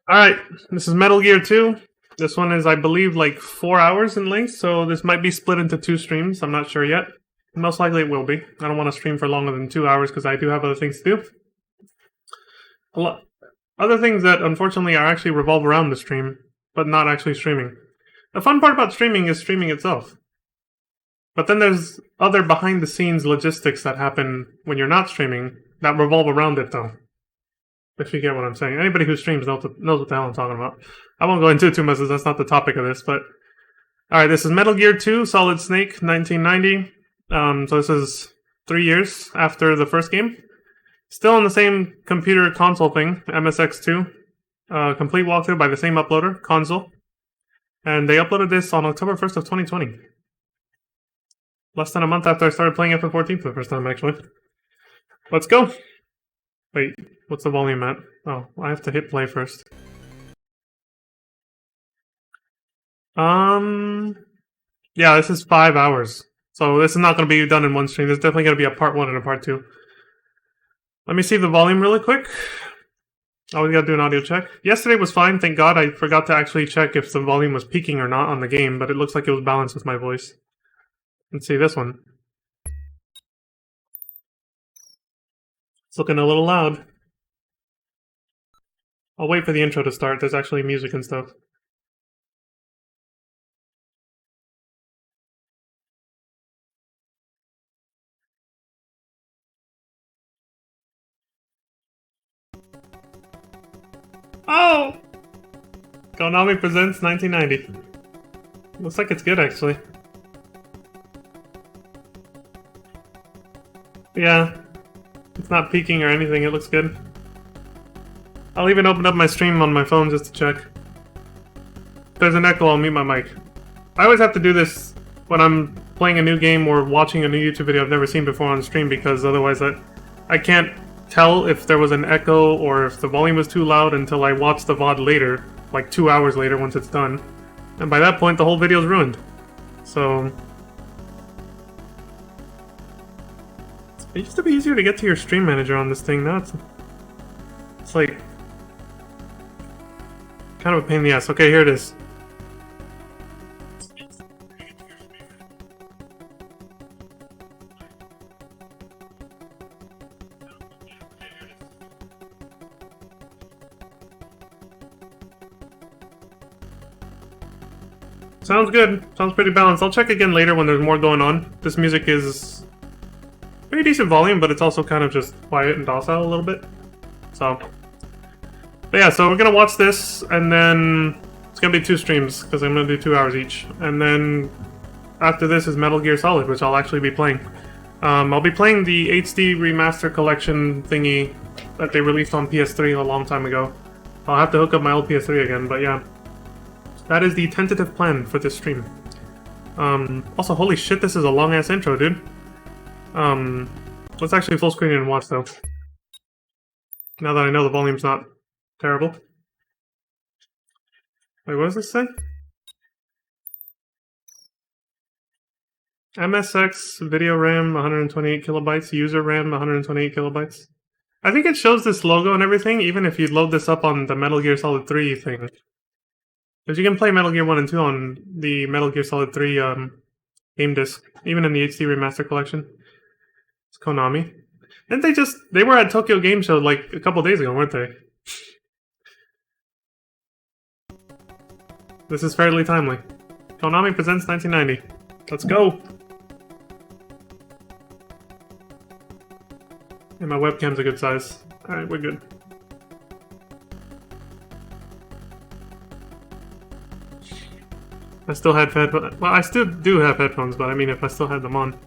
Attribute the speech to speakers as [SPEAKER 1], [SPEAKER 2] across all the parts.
[SPEAKER 1] Alright, this is Metal Gear 2. This one is, I believe, like 4 hours in length, so this might be split into 2 streams. I'm not sure yet. Most likely it will be. I don't want to stream for longer than 2 hours because I do have other things to do. A lot. Other things that, unfortunately, are actually revolve around the stream, but not actually streaming. The fun part about streaming is streaming itself. But then there's other behind-the-scenes logistics that happen when you're not streaming that revolve around it, though. If you get what I'm saying. Anybody who streams knows what the hell I'm talking about. I won't go into it too much, that's not the topic of this, but... Alright, this is Metal Gear 2, Solid Snake, 1990. So this is 3 years after the first game. Still on the same computer console thing, MSX2. Complete walkthrough by the same uploader, Console. And they uploaded this on October 1st of 2020. Less than a month after I started playing FF14 for the first time, actually. Let's go! Wait, what's the volume at? Oh, I have to hit play first. Yeah, this is 5 hours. So this is not going to be done in one stream. There's definitely going to be a part 1 and a part 2. Let me see the volume really quick. Always got to do an audio check. Yesterday was fine, thank God. I forgot to actually check if the volume was peaking or not on the game, but it looks like it was balanced with my voice. Let's see this one. It's looking a little loud. I'll wait for the intro to start. There's actually music and stuff. Oh! Konami presents 1990. Looks like it's good, actually. Yeah. It's not peaking or anything, it looks good. I'll even open up my stream on my phone just to check. If there's an echo, I'll mute my mic. I always have to do this when I'm playing a new game or watching a new YouTube video I've never seen before on stream, because otherwise I can't tell if there was an echo or if the volume was too loud until I watch the VOD later, like 2 hours later once it's done. And by that point, the whole video's ruined. So... it used to be easier to get to your stream manager on this thing. Now it's like... kind of a pain in the ass. Okay, here it is. Sounds good. Sounds pretty balanced. I'll check again later when there's more going on. This music is pretty decent volume, but it's also kind of just quiet and docile a little bit. So, but yeah, so we're gonna watch this, and then it's gonna be 2 streams, because I'm gonna do 2 hours each. And then after this is Metal Gear Solid, which I'll actually be playing. I'll be playing the HD Remaster Collection thingy that they released on PS3 a long time ago. I'll have to hook up my old PS3 again, but yeah. That is the tentative plan for this stream. Also, holy shit, this is a long-ass intro, dude. Let's actually full screen it and watch, though. Now that I know the volume's not terrible. Wait, what does this say? MSX video RAM 128 kilobytes, user RAM 128 kilobytes. I think it shows this logo and everything, even if you load this up on the Metal Gear Solid 3 thing. Because you can play Metal Gear 1 and 2 on the Metal Gear Solid 3 game disc, even in the HD Remaster Collection. It's Konami. And they were at Tokyo Game Show like a couple days ago, weren't they? This is fairly timely. Konami presents 1990. Let's go! And my webcam's a good size. Alright, we're good. I still had headphones. Well, I still do have headphones, but I mean if I still had them on.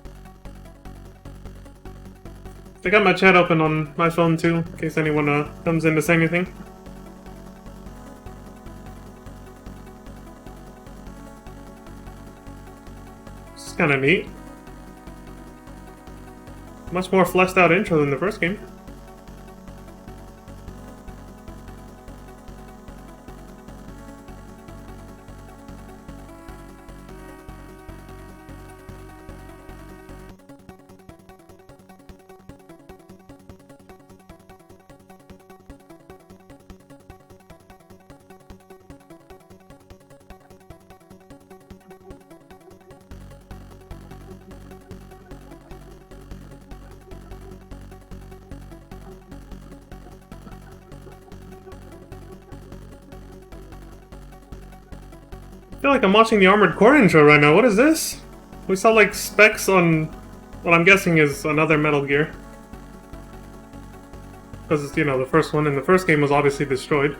[SPEAKER 1] I got my chat open on my phone too, in case anyone comes in to say anything. This is kind of neat. Much more fleshed out intro than the first game. I feel like I'm watching the Armored Core intro right now. What is this? We saw like specs on what I'm guessing is another Metal Gear. Because, you know, the first one in the first game was obviously destroyed.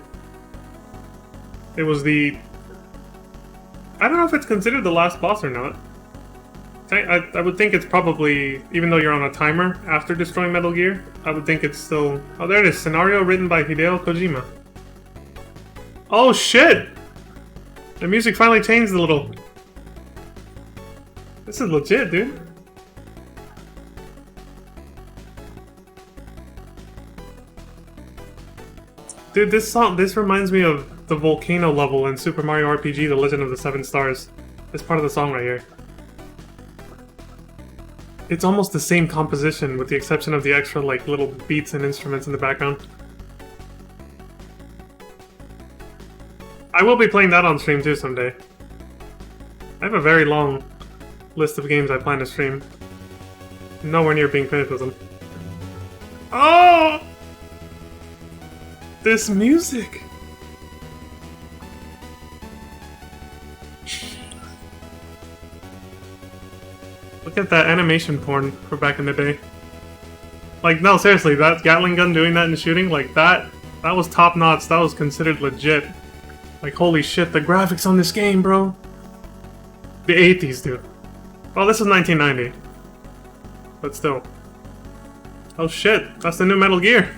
[SPEAKER 1] It was the... I don't know if it's considered the last boss or not. I would think it's probably, even though you're on a timer after destroying Metal Gear, I would think it's still... Oh, there it is. Scenario written by Hideo Kojima. Oh, shit! The music finally changed a little. This is legit, dude. Dude, this reminds me of the volcano level in Super Mario RPG: The Legend of the Seven Stars. This part of the song right here. It's almost the same composition, with the exception of the extra, like, little beats and instruments in the background. I will be playing that on stream too someday. I have a very long list of games I plan to stream. Nowhere near being finished with them. Oh! This music! Look at that animation porn for back in the day. Like, no, seriously, that Gatling gun doing that in the shooting, like, that was top notch, that was considered legit. Like, holy shit, the graphics on this game, bro. The 80s, dude. Well, this is 1990. But still. Oh shit, that's the new Metal Gear.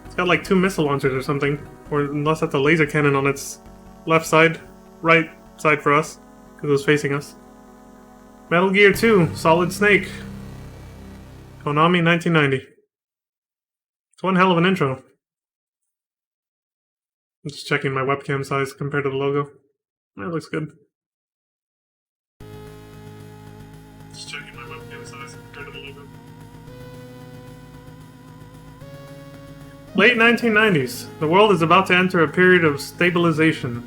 [SPEAKER 1] It's got like 2 missile launchers or something. Or unless that's a laser cannon on its left side. Right side for us. Because it was facing us. Metal Gear 2, Solid Snake. Konami, 1990. It's one hell of an intro. I'm just checking my webcam size compared to the logo. That looks good. Just checking my webcam size compared to the logo. Late 1990s. The world is about to enter a period of stabilization.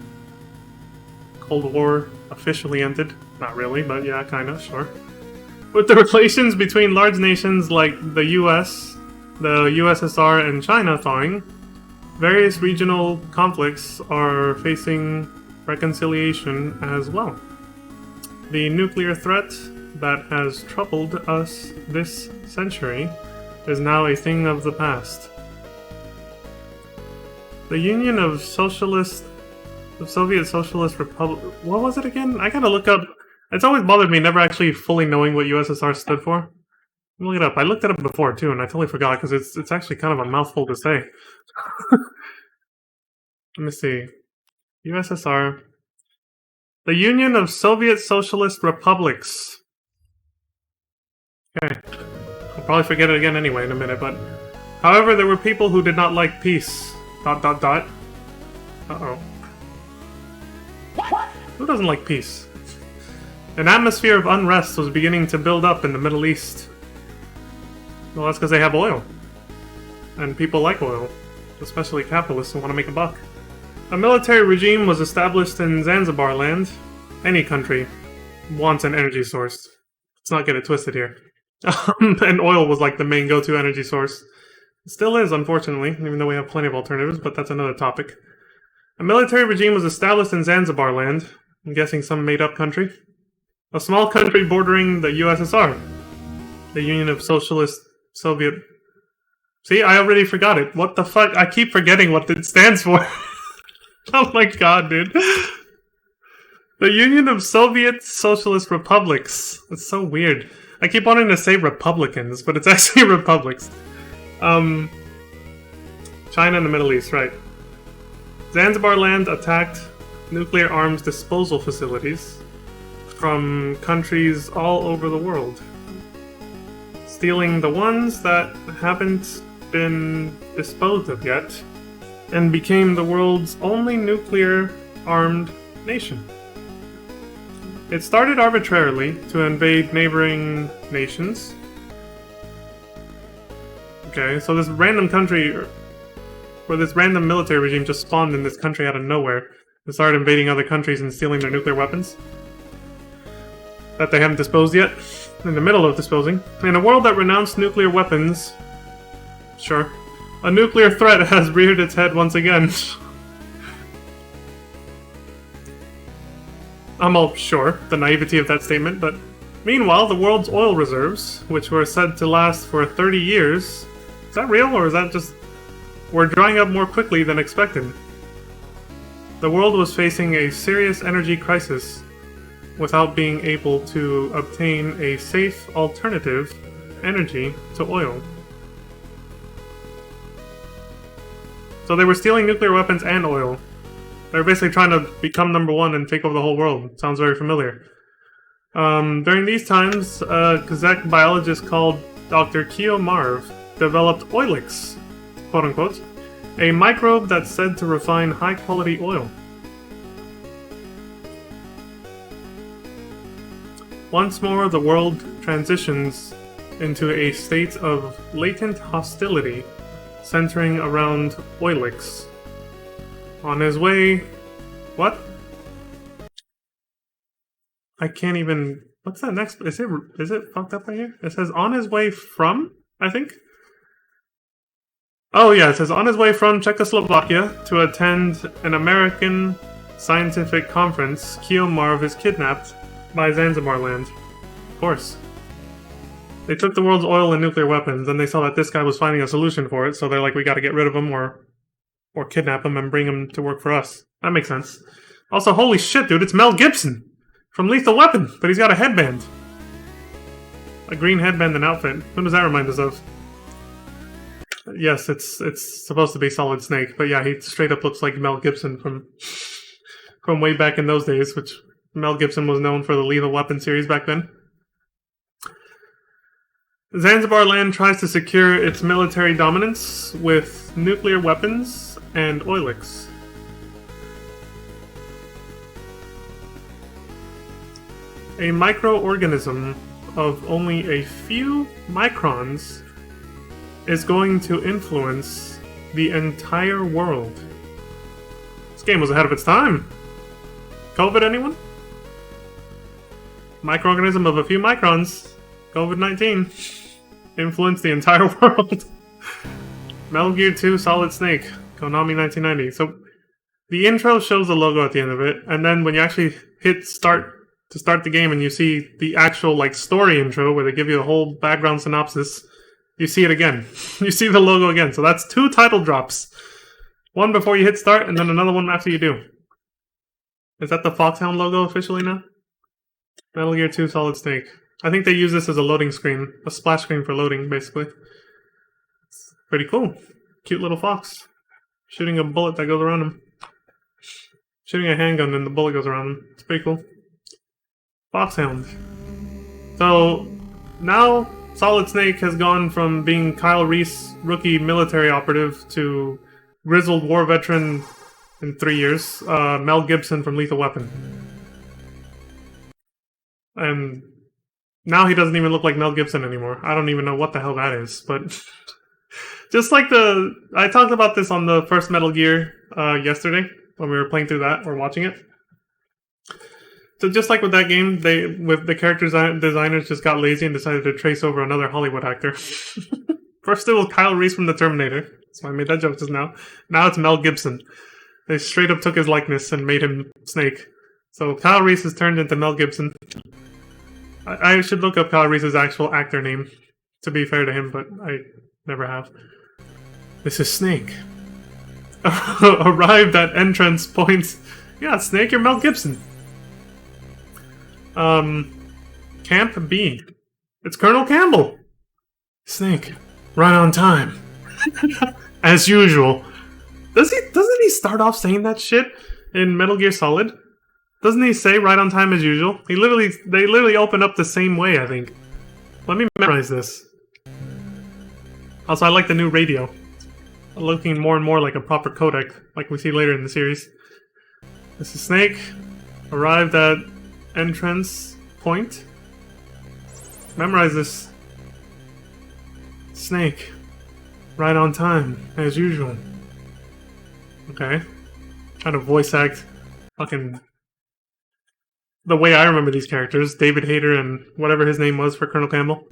[SPEAKER 1] Cold War officially ended. Not really, but yeah, kinda, sure. With the relations between large nations like the US, the USSR, and China thawing, various regional conflicts are facing reconciliation as well. The nuclear threat that has troubled us this century is now a thing of the past. The Union of the Soviet Socialist Republic... What was it again? I gotta look up... It's always bothered me never actually fully knowing what USSR stood for. Look it up. I looked it up before too, and I totally forgot because it's actually kind of a mouthful to say. Let me see. USSR. The Union of Soviet Socialist Republics. Okay. I'll probably forget it again anyway in a minute, but... However, there were people who did not like peace. ... Uh-oh. Who doesn't like peace? An atmosphere of unrest was beginning to build up in the Middle East. Well, that's because they have oil. And people like oil. Especially capitalists who want to make a buck. A military regime was established in Zanzibar land. Any country wants an energy source. Let's not get it twisted here. And oil was like the main go-to energy source. It still is, unfortunately, even though we have plenty of alternatives, but that's another topic. A military regime was established in Zanzibar land. I'm guessing some made-up country. A small country bordering the USSR. The Union of Socialist Soviet... See, I already forgot it. What the fuck? I keep forgetting what it stands for. Oh my god, dude. The Union of Soviet Socialist Republics. It's so weird. I keep wanting to say Republicans, but it's actually republics. China and the Middle East, right. Zanzibar land attacked nuclear arms disposal facilities from countries all over the world, stealing the ones that haven't been disposed of yet, and became the world's only nuclear-armed nation. It started arbitrarily to invade neighboring nations. Okay, so this random country, or this random military regime just spawned in this country out of nowhere and started invading other countries and stealing their nuclear weapons that they haven't disposed yet, in the middle of disposing. In a world that renounced nuclear weapons, sure, a nuclear threat has reared its head once again. I'm all sure the naivety of that statement, but meanwhile, the world's oil reserves, which were said to last for 30 years, is that real or is that just were drying up more quickly than expected? The world was facing a serious energy crisis without being able to obtain a safe alternative energy to oil. So they were stealing nuclear weapons and oil. They were basically trying to become number one and take over the whole world. Sounds very familiar. During these times, a Kazakh biologist called Dr. Keo Marv developed Oilix, quote unquote, a microbe that's said to refine high-quality oil. Once more, the world transitions into a state of latent hostility centering around Oilix. On his way... What? I can't even... What's that next? Is it fucked up right here? It says on his way from, I think? Oh yeah, it says on his way from Czechoslovakia to attend an American scientific conference, Keo Marv is kidnapped by Zanzibar land. Of course. They took the world's oil and nuclear weapons, and they saw that this guy was finding a solution for it, so they're like, we gotta get rid of him or kidnap him and bring him to work for us. That makes sense. Also, holy shit, dude, it's Mel Gibson from Lethal Weapon, but he's got a headband. A green headband and outfit. Who does that remind us of? Yes, it's supposed to be Solid Snake, but yeah, he straight up looks like Mel Gibson from way back in those days, which Mel Gibson was known for the Lethal Weapon series back then. Zanzibar land tries to secure its military dominance with nuclear weapons and Oilix. A microorganism of only a few microns is going to influence the entire world. This game was ahead of its time. COVID, anyone? Microorganism of a few microns, COVID-19, influenced the entire world. Metal Gear 2 Solid Snake, Konami 1990. So the intro shows the logo at the end of it, and then when you actually hit start to start the game and you see the actual like story intro where they give you a whole background synopsis, you see it again. You see the logo again. So that's 2 title drops. One before you hit start and then another one after you do. Is that the Foxhound logo officially now? Metal Gear 2 Solid Snake. I think they use this as a loading screen. A splash screen for loading, basically. It's pretty cool. Cute little fox. Shooting a bullet that goes around him. Shooting a handgun and the bullet goes around him. It's pretty cool. Foxhound. So, now Solid Snake has gone from being Kyle Reese, rookie military operative, to grizzled war veteran in 3 years, Mel Gibson from Lethal Weapon. And now he doesn't even look like Mel Gibson anymore. I don't even know what the hell that is, but... just like I talked about this on the first Metal Gear yesterday, when we were playing through that, or watching it. So just like with that game, the character designers just got lazy and decided to trace over another Hollywood actor. First it was Kyle Reese from The Terminator. That's why I made that joke just now. Now it's Mel Gibson. They straight up took his likeness and made him Snake. So Kyle Reese has turned into Mel Gibson. I should look up Kyle Reese's actual actor name, to be fair to him, but I never have. This is Snake. Arrived at entrance point. Yeah, Snake, you're Mel Gibson. Camp B. It's Colonel Campbell. Snake, right on time. As usual. Doesn't he start off saying that shit in Metal Gear Solid? Doesn't he say right on time as usual? They literally open up the same way, I think. Let me memorize this. Also, I like the new radio. Looking more and more like a proper codec, like we see later in the series. This is Snake. Arrived at entrance point. Memorize this. Snake. Right on time, as usual. Okay. Trying to voice act fucking the way I remember these characters. David Hayter and whatever his name was for Colonel Campbell.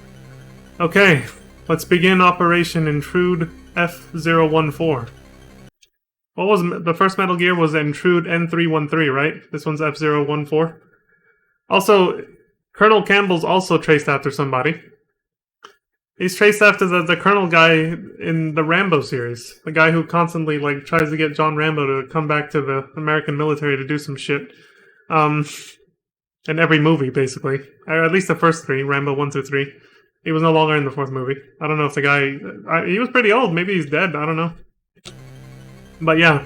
[SPEAKER 1] Okay. Let's begin Operation Intrude F014. What was the first Metal Gear? Was Intrude N313, right? This one's F014. Also, Colonel Campbell's also traced after somebody. He's traced after the Colonel guy in the Rambo series. The guy who constantly like tries to get John Rambo to come back to the American military to do some shit. In every movie, basically. Or at least the first three, Rambo 1 through 3. He was no longer in the fourth movie. I don't know if the guy... he was pretty old. Maybe he's dead. I don't know. But yeah.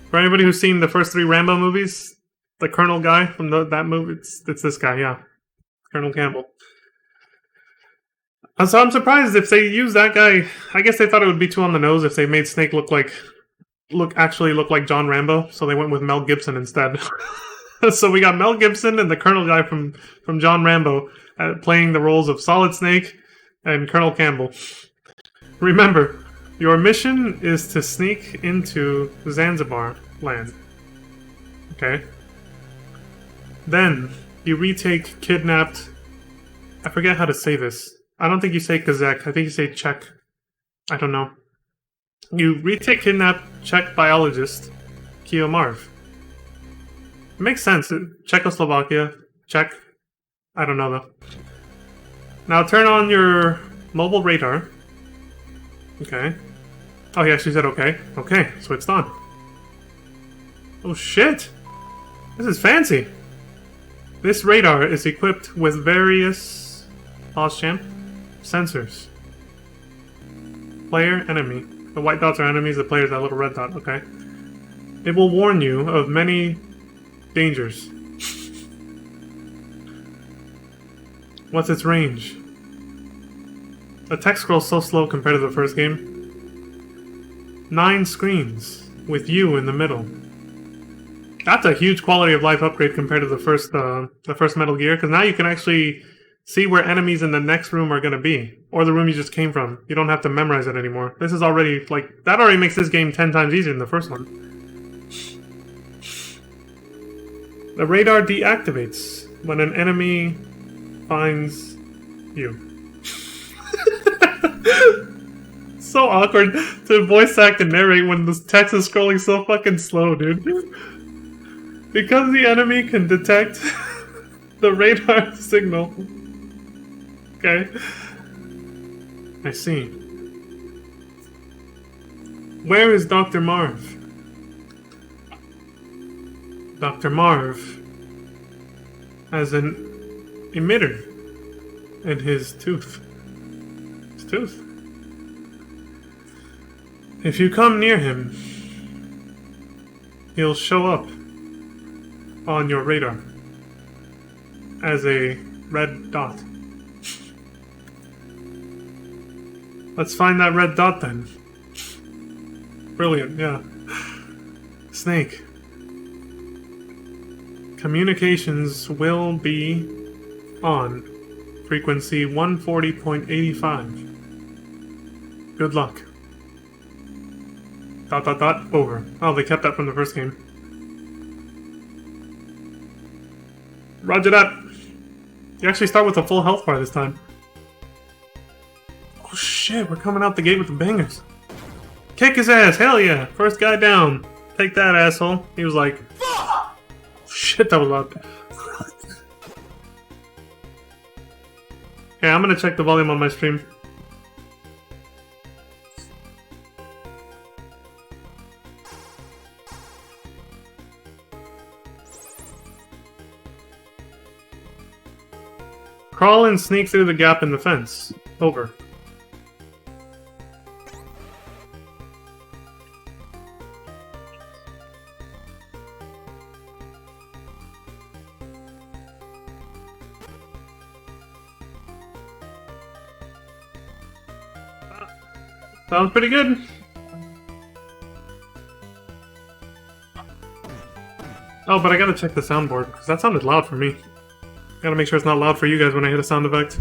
[SPEAKER 1] For anybody who's seen the first 3 Rambo movies, the Colonel guy from that movie, it's this guy, yeah. Colonel Campbell. So I'm surprised if they use that guy. I guess they thought it would be too on the nose if they made Snake look like John Rambo, so they went with Mel Gibson instead. So we got Mel Gibson and the Colonel guy from John Rambo playing the roles of Solid Snake and Colonel Campbell. Remember, your mission is to sneak into Zanzibar land. Okay? Then, you retake kidnapped... I forget how to say this. I don't think you say Kazakh. I think you say Czech. I don't know. You retake kidnapped Czech biologist Kio Marv. It makes sense. Czechoslovakia. Czech. I don't know though. Now turn on your mobile radar. Okay. Oh, he actually said okay. Okay, so it's on. Oh shit! This is fancy! This radar is equipped with various... Pause champ. Sensors. Player, enemy. The white dots are enemies, the player is that little red dot, okay. It will warn you of many dangers. What's its range? The text scroll's so slow compared to the first game. 9 screens, with you in the middle. That's a huge quality of life upgrade compared to the first Metal Gear, because now you can actually see where enemies in the next room are going to be, or the room you just came from. You don't have to memorize it anymore. This is already, like, that already makes this game 10 times easier than the first one. The radar deactivates when an enemy finds you. So awkward to voice act and narrate when the text is scrolling so fucking slow, dude. Because the enemy can detect the radar signal. Okay. I see. Where is Dr. Marv? Dr. Marv has an emitter in his tooth. His tooth. If you come near him, he'll show up on your radar as a red dot. Let's find that red dot then. Brilliant, yeah. Snake. Communications will be on frequency 140.85. Good luck. ... over. Oh, they kept that from the first game. Roger that. You actually start with a full health bar this time. Oh shit, we're coming out the gate with the bangers. Kick his ass, hell yeah. First guy down. Take that, asshole. He was like, fuck! Shit, that was loud. Okay, I'm gonna check the volume on my stream. Crawl and sneak through the gap in the fence. Over. Sounds pretty good. Oh, but I gotta check the soundboard, because that sounded loud for me. Gotta make sure it's not loud for you guys when I hit a sound effect.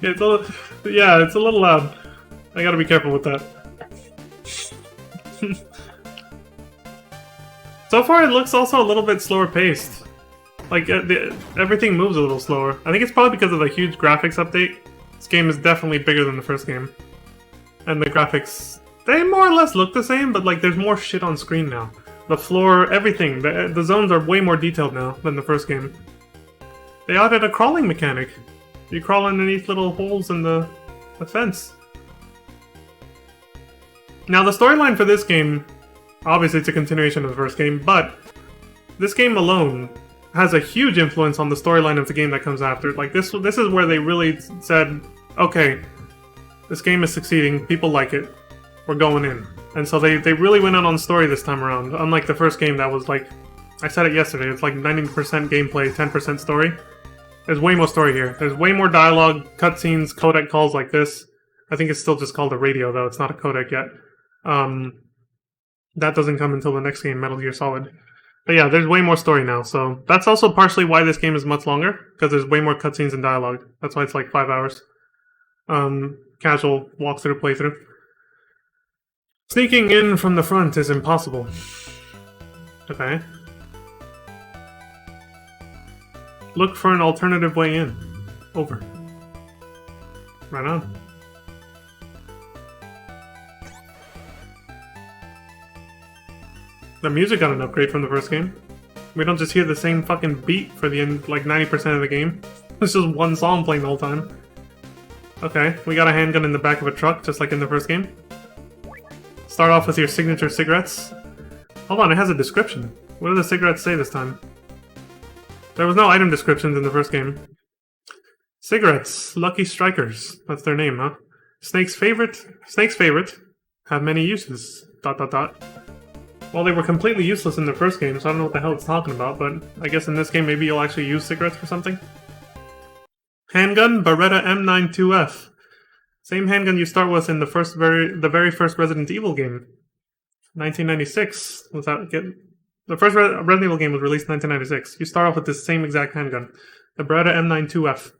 [SPEAKER 1] It's a little loud. I gotta be careful with that. So far, it looks also a little bit slower paced. Like, everything moves a little slower. I think it's probably because of the huge graphics update. This game is definitely bigger than the first game. And the graphics, they more or less look the same, but like there's more shit on screen now. The floor, everything. The zones are way more detailed now than the first game. They added a crawling mechanic. You crawl underneath little holes in the fence. Now the storyline for this game, obviously it's a continuation of the first game, but this game alone has a huge influence on the storyline of the game that comes after. Like this is where they really said, okay, this game is succeeding, people like it, we're going in. And so they really went out on story this time around, unlike the first game that was like, I said it yesterday, it's like 90% gameplay, 10% story. There's way more story here. There's way more dialogue, cutscenes, codec calls like this. I think it's still just called a radio though, it's not a codec yet. That doesn't come until the next game, Metal Gear Solid. But yeah, there's way more story now, so that's also partially why this game is much longer, because there's way more cutscenes and dialogue. That's why it's like 5 hours. Casual walkthrough playthrough. Sneaking in from the front is impossible. Okay. Look for an alternative way in. Over. Right on. The music got an upgrade from the first game. We don't just hear the same fucking beat for the end, like 90% of the game. It's just one song playing the whole time. Okay, we got a handgun in the back of a truck, just like in the first game. Start off with your signature cigarettes. Hold on, it has a description. What do the cigarettes say this time? There was no item descriptions in the first game. Cigarettes, Lucky Strikers. That's their name, huh? Snake's favorite, have many uses. ... Well, they were completely useless in the first game, so I don't know what the hell it's talking about, but I guess in this game maybe you'll actually use cigarettes for something? Handgun, Beretta M92F. Same handgun you start with in the very first Resident Evil game. 1996. The first Resident Evil game was released in 1996. You start off with this same exact handgun. The Beretta M92F.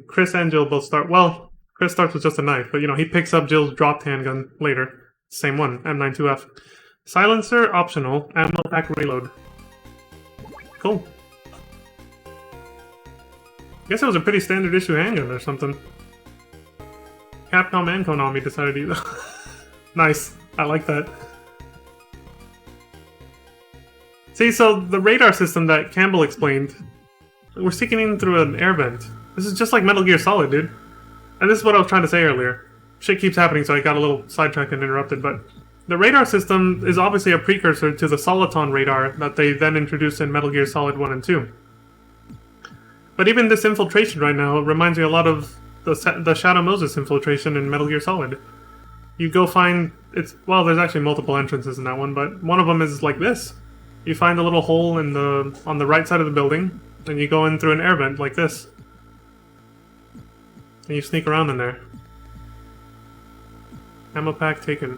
[SPEAKER 1] Chris and Jill both start... Well, Chris starts with just a knife, but you know, he picks up Jill's dropped handgun later. Same one, M92F. Silencer, optional. Ammo pack, reload. Cool. Guess it was a pretty standard issue handgun or something. Capcom and Konami decided to use it. Nice. I like that. See, so the radar system that Campbell explained, we're sneaking in through an air vent. This is just like Metal Gear Solid, dude. And this is what I was trying to say earlier. Shit keeps happening, so I got a little sidetracked and interrupted, but... The radar system is obviously a precursor to the Soliton radar that they then introduced in Metal Gear Solid 1 and 2. But even this infiltration right now reminds me a lot of the Shadow Moses infiltration in Metal Gear Solid. You go find... Well, there's actually multiple entrances in that one, but one of them is like this. You find a little hole on the right side of the building, and you go in through an air vent like this. And you sneak around in there. Ammo pack taken.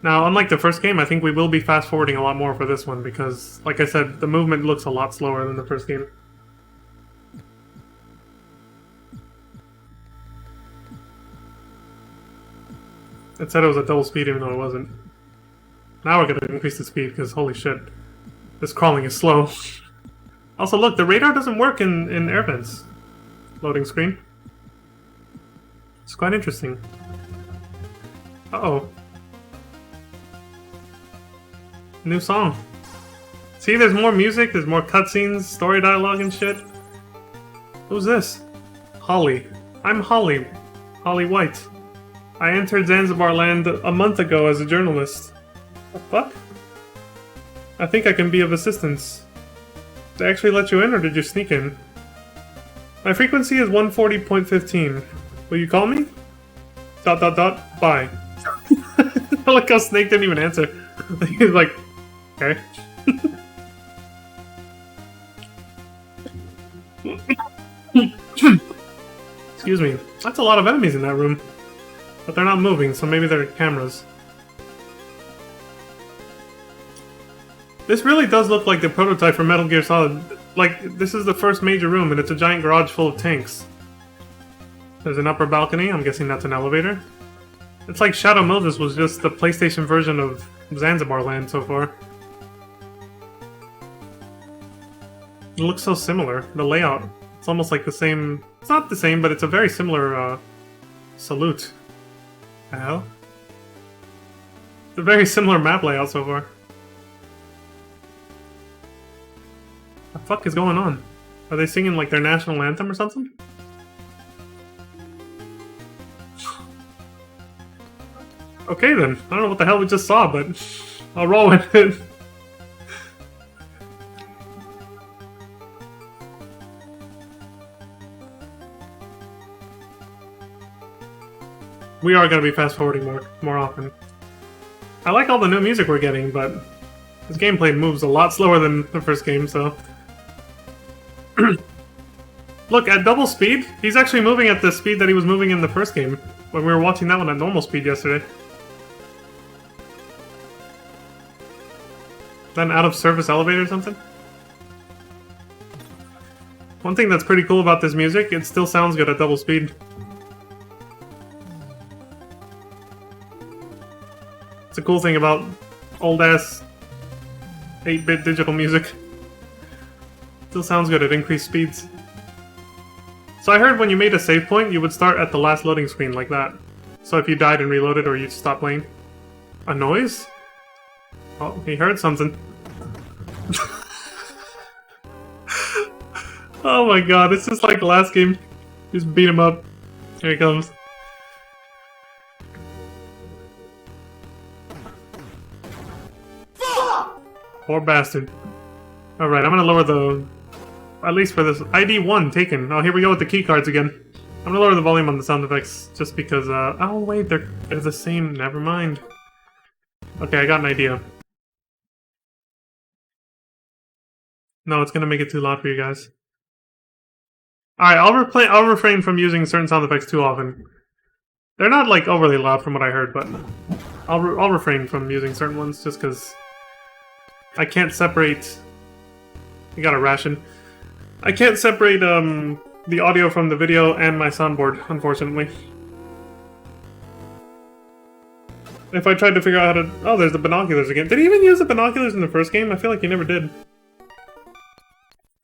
[SPEAKER 1] Now, unlike the first game, I think we will be fast-forwarding a lot more for this one because, like I said, the movement looks a lot slower than the first game. It said it was at double speed even though it wasn't. Now we're gonna increase the speed because, holy shit, this crawling is slow. Also, look, the radar doesn't work in air vents. Loading screen. It's quite interesting. Uh-oh. New song. See, there's more music, there's more cutscenes, story dialogue and shit. Who's this? Holly. I'm Holly. Holly White. I entered Zanzibar land a month ago as a journalist. The fuck? I think I can be of assistance. Did they actually let you in, or did you sneak in? My frequency is 140.15. Will you call me? ... Bye. I like how Snake didn't even answer. He's like, okay. Excuse me. That's a lot of enemies in that room. But they're not moving, so maybe they're cameras. This really does look like the prototype for Metal Gear Solid. Like, this is the first major room, and it's a giant garage full of tanks. There's an upper balcony, I'm guessing that's an elevator. It's like Shadow Moses was just the PlayStation version of Zanzibar Land so far. It looks so similar. The layout. It's almost like the same... It's not the same, but it's a very similar, salute. The hell? It's a very similar map layout so far. What the fuck is going on? Are they singing, like, their national anthem or something? Okay then. I don't know what the hell we just saw, but I'll roll with it. We are going to be fast-forwarding more often. I like all the new music we're getting, but this gameplay moves a lot slower than the first game, so... Look, at double speed, he's actually moving at the speed that he was moving in the first game, when we were watching that one at normal speed yesterday. Is that an out-of-service elevator or something? One thing that's pretty cool about this music, it still sounds good at double speed. It's a cool thing about old-ass 8-bit digital music. Still sounds good at increased speeds. So I heard when you made a save point, you would start at the last loading screen like that. So if you died and reloaded or you stopped playing. A noise? Oh, he heard something. Oh my god, it's just like the last game. Just beat him up. Here he comes. Poor bastard. Alright, I'm gonna lower the... At least for this... ID 1 taken. Oh, here we go with the keycards again. I'm gonna lower the volume on the sound effects just because, oh wait, they're the same. Never mind. Okay, I got an idea. No, it's gonna make it too loud for you guys. Alright, I'll refrain from using certain sound effects too often. They're not, like, overly loud from what I heard, but... I'll refrain from using certain ones just because... I can't separate... You got a ration. I can't separate, the audio from the video and my soundboard, unfortunately. If I tried to figure out how to... Oh, there's the binoculars again. Did he even use the binoculars in the first game? I feel like he never did.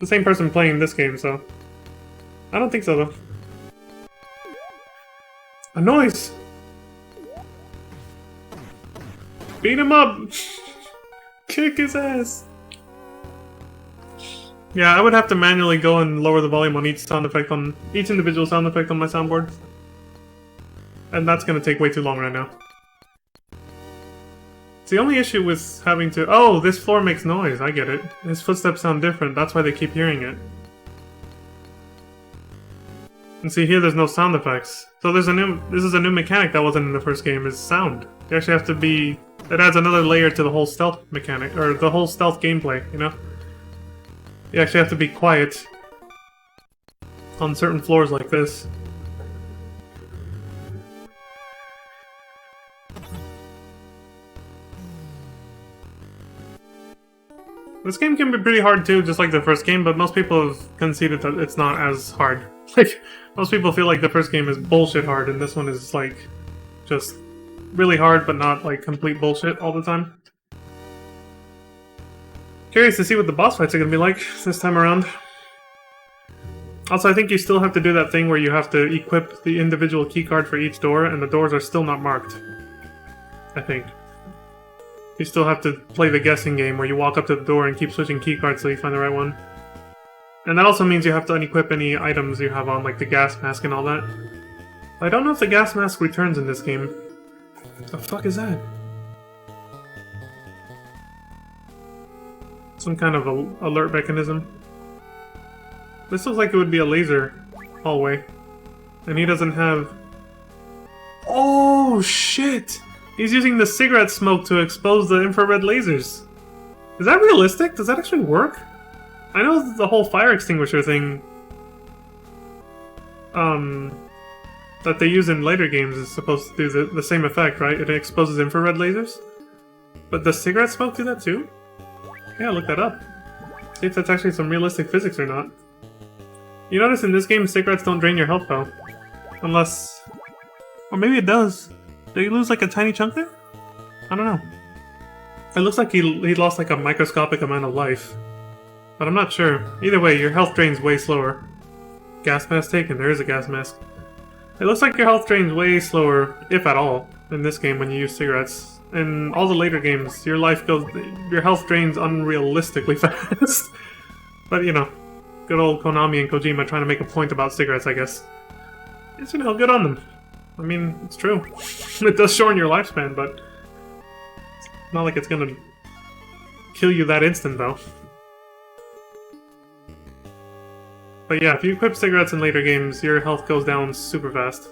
[SPEAKER 1] The same person playing this game, so... I don't think so, though. A noise! Beat him up! Kick his ass! Yeah, I would have to manually go and lower the volume on each sound effect on... each individual sound effect on my soundboard. And that's gonna take way too long right now. It's the only issue with having to... Oh, this floor makes noise, I get it. His footsteps sound different, that's why they keep hearing it. And see, here there's no sound effects. So there's a new... This is a new mechanic that wasn't in the first game, is sound. You actually have to be... It adds another layer to the whole stealth mechanic, or the whole stealth gameplay, you know? You actually have to be quiet on certain floors like this. This game can be pretty hard too, just like the first game, but most people have conceded that it's not as hard. Like, most people feel like the first game is bullshit hard, and this one is, like, just really hard, but not, like, complete bullshit all the time. Curious to see what the boss fights are gonna be like this time around. Also, I think you still have to do that thing where you have to equip the individual keycard for each door, and the doors are still not marked. I think. You still have to play the guessing game where you walk up to the door and keep switching keycards till you find the right one. And that also means you have to unequip any items you have on, like the gas mask and all that. I don't know if the gas mask returns in this game. What the fuck is that? Some kind of alert mechanism. This looks like it would be a laser hallway. And he doesn't have... Oh, shit! He's using the cigarette smoke to expose the infrared lasers. Is that realistic? Does that actually work? I know the whole fire extinguisher thing... that they use in later games is supposed to do the same effect, right? It exposes infrared lasers? But does cigarette smoke do that too? Yeah, look that up. See if that's actually some realistic physics or not. You notice in this game, cigarettes don't drain your health though. Unless... Or maybe it does. Did he lose like a tiny chunk there? I don't know. It looks like he lost like a microscopic amount of life. But I'm not sure. Either way, your health drain's way slower. Gas mask taken. There is a gas mask. It looks like your health drain's way slower, if at all, in this game when you use cigarettes. In all the later games, your health drains unrealistically fast. But, you know, good old Konami and Kojima trying to make a point about cigarettes, I guess. It's, you know, good on them. I mean, it's true. It does shorten your lifespan, but it's not like it's gonna kill you that instant, though. But yeah, if you equip cigarettes in later games, your health goes down super fast.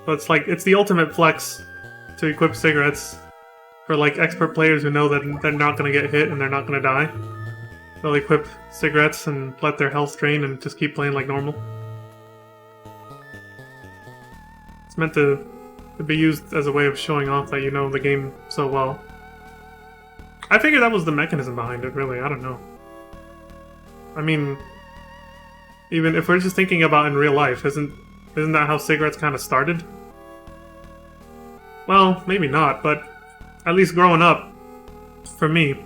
[SPEAKER 1] But it's like, it's the ultimate flex to equip cigarettes for like expert players who know that they're not gonna get hit and they're not gonna die. They'll equip cigarettes and let their health drain and just keep playing like normal. It's meant to be used as a way of showing off that you know the game so well. I figured that was the mechanism behind it, really. I don't know. I mean, even if we're just thinking about in real life, isn't that how cigarettes kind of started? Well, maybe not, but at least growing up, for me,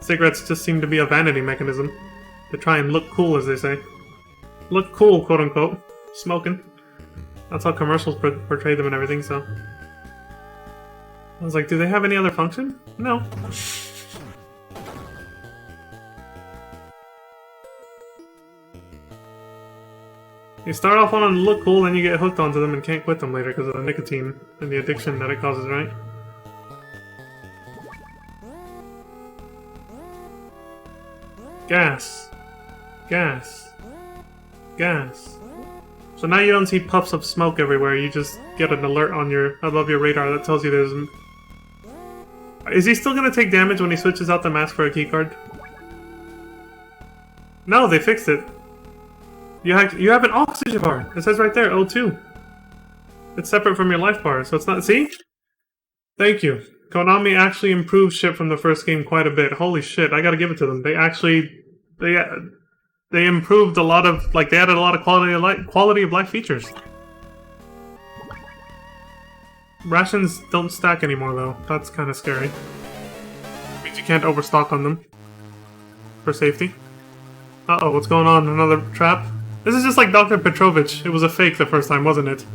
[SPEAKER 1] cigarettes just seem to be a vanity mechanism to try and look cool, as they say. Look cool, quote unquote. Smoking. That's how commercials portray them and everything, so. I was like, do they have any other function? No. You start off on them to look cool, then you get hooked onto them and can't quit them later because of the nicotine and the addiction that it causes, right? Gas. Gas. Gas. So now you don't see puffs of smoke everywhere, you just get an alert on above your radar that tells you there's... Is he still gonna take damage when he switches out the mask for a keycard? No, they fixed it. You have an oxygen bar. It says right there, O2. It's separate from your life bar, so it's not... See? Thank you. Konami actually improved shit from the first game quite a bit. Holy shit, I gotta give it to them. They actually... They improved a lot of... Like, they added a lot of quality of life features. Rations don't stack anymore, though. That's kind of scary. Means you can't overstock on them. For safety. Uh-oh, what's going on? Another trap? This is just like Dr. Petrovich. It was a fake the first time, wasn't it?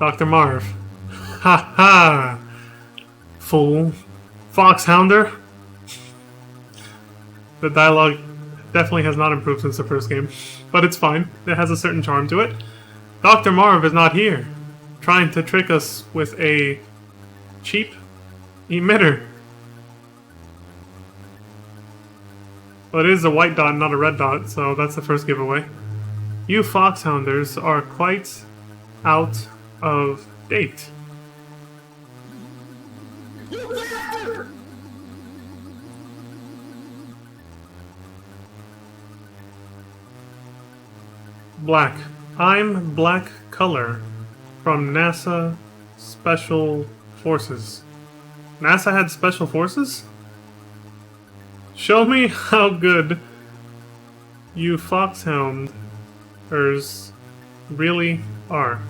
[SPEAKER 1] Dr. Marv. Ha ha! Fool. Foxhounder. The dialogue definitely has not improved since the first game. But it's fine. It has a certain charm to it. Dr. Marv is not here. Trying to trick us with a cheap emitter. But it is a white dot, not a red dot, so that's the first giveaway. You Foxhounders are quite out of date. Black. I'm Black Color from NASA Special Forces. NASA had Special Forces? Show me how good you Foxhounders really are.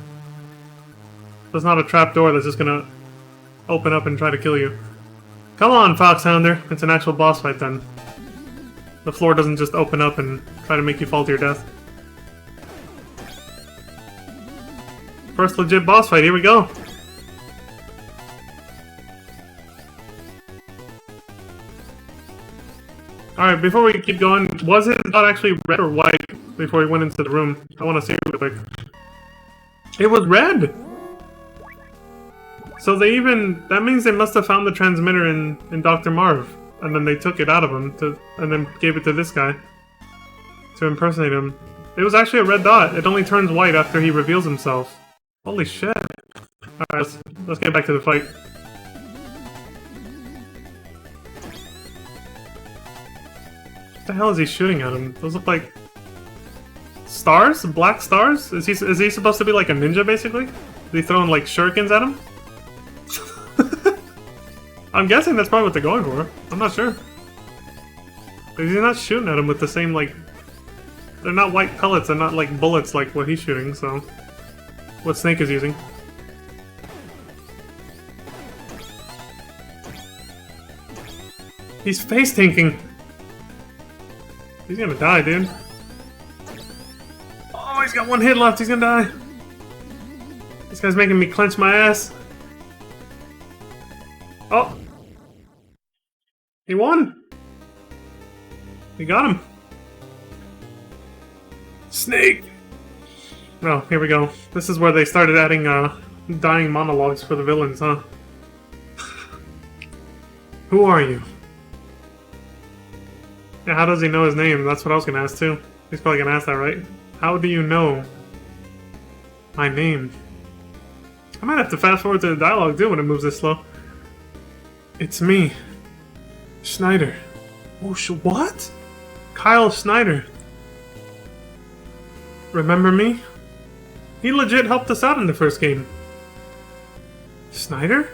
[SPEAKER 1] There's not a trapdoor that's just gonna open up and try to kill you. Come on, Foxhounder. It's an actual boss fight then. The floor doesn't just open up and try to make you fall to your death. First legit boss fight, here we go. Alright, before we keep going, was it not actually red or white before he went into the room? I want to see it real quick. It was red! So they even... That means they must have found the transmitter in Dr. Marv. And then they took it out of him, and then gave it to this guy. To impersonate him. It was actually a red dot. It only turns white after he reveals himself. Holy shit. Alright, let's get back to the fight. What the hell is he shooting at him? Those look like... stars? Black stars? Is he supposed to be like a ninja, basically? Is he throwing like shurikens at him? I'm guessing that's probably what they're going for. I'm not sure. But he's not shooting at him with the same, like... They're not white pellets, they're not like bullets like what he's shooting, so... What Snake is using. He's face tanking. He's gonna die, dude. Oh, he's got one hit left. He's gonna die. This guy's making me clench my ass. Oh. He won. We got him. Snake. Oh, here we go. This is where they started adding dying monologues for the villains, huh? Who are you? Yeah, how does he know his name? That's what I was gonna ask too. He's probably gonna ask that, right? How do you know my name? I might have to fast forward to the dialogue too when it moves this slow. It's me, Schneider. Oh, what? Kyle Schneider. Remember me? He legit helped us out in the first game. Schneider? ...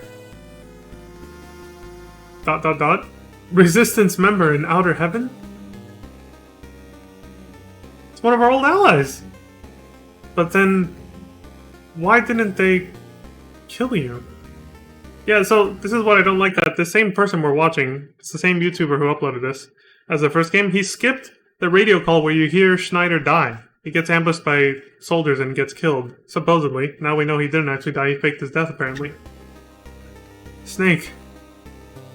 [SPEAKER 1] Resistance member in Outer Heaven? It's one of our old allies. But then, why didn't they kill you? Yeah, so this is what I don't like, that the same person we're watching, it's the same YouTuber who uploaded this as the first game, he skipped the radio call where you hear Schneider die. He gets ambushed by soldiers and gets killed, supposedly. Now we know he didn't actually die, he faked his death apparently. Snake,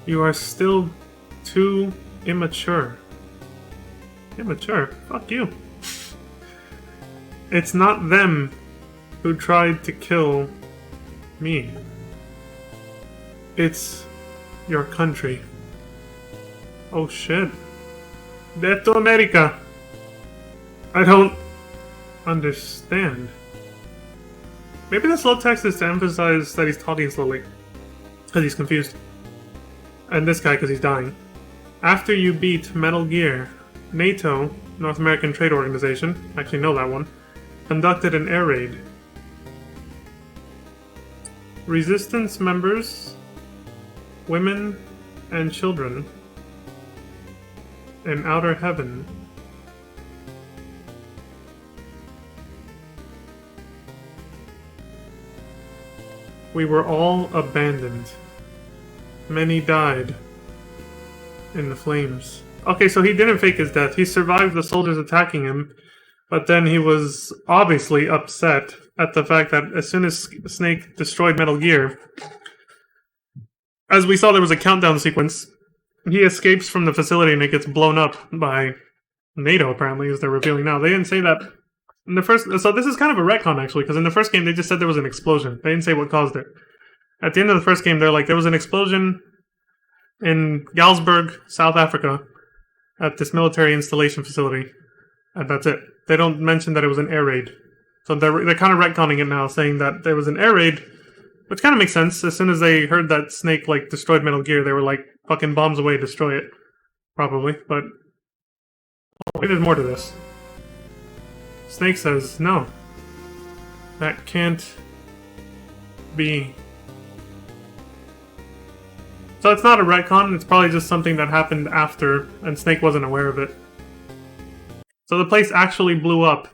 [SPEAKER 1] you are still too immature. Immature? Fuck you. It's not them who tried to kill me. It's your country. Oh shit. Death to America! I don't understand. Maybe the slow text is to emphasize that he's talking slowly. Because he's confused. And this guy because he's dying. After you beat Metal Gear, NATO, North American Trade Organization, I actually know that one, conducted an air raid. Resistance members, women, and children in Outer Heaven we were all abandoned. Many died in the flames. Okay, so he didn't fake his death. He survived the soldiers attacking him, but then he was obviously upset at the fact that as soon as Snake destroyed Metal Gear, as we saw, there was a countdown sequence. He escapes from the facility and it gets blown up by NATO, apparently, as they're revealing now. They didn't say that in the first... So this is kind of a retcon, actually, because in the first game, they just said there was an explosion. They didn't say what caused it. At the end of the first game, they're like, there was an explosion in Galsburg, South Africa, at this military installation facility. And that's it. They don't mention that it was an air raid. So they're kind of retconning it now, saying that there was an air raid, which kind of makes sense. As soon as they heard that Snake, like, destroyed Metal Gear, they were like, fucking bombs away, destroy it. Probably, but... Oh, there's more to this. Snake says, no. That can't be. So it's not a retcon, it's probably just something that happened after, and Snake wasn't aware of it. So the place actually blew up,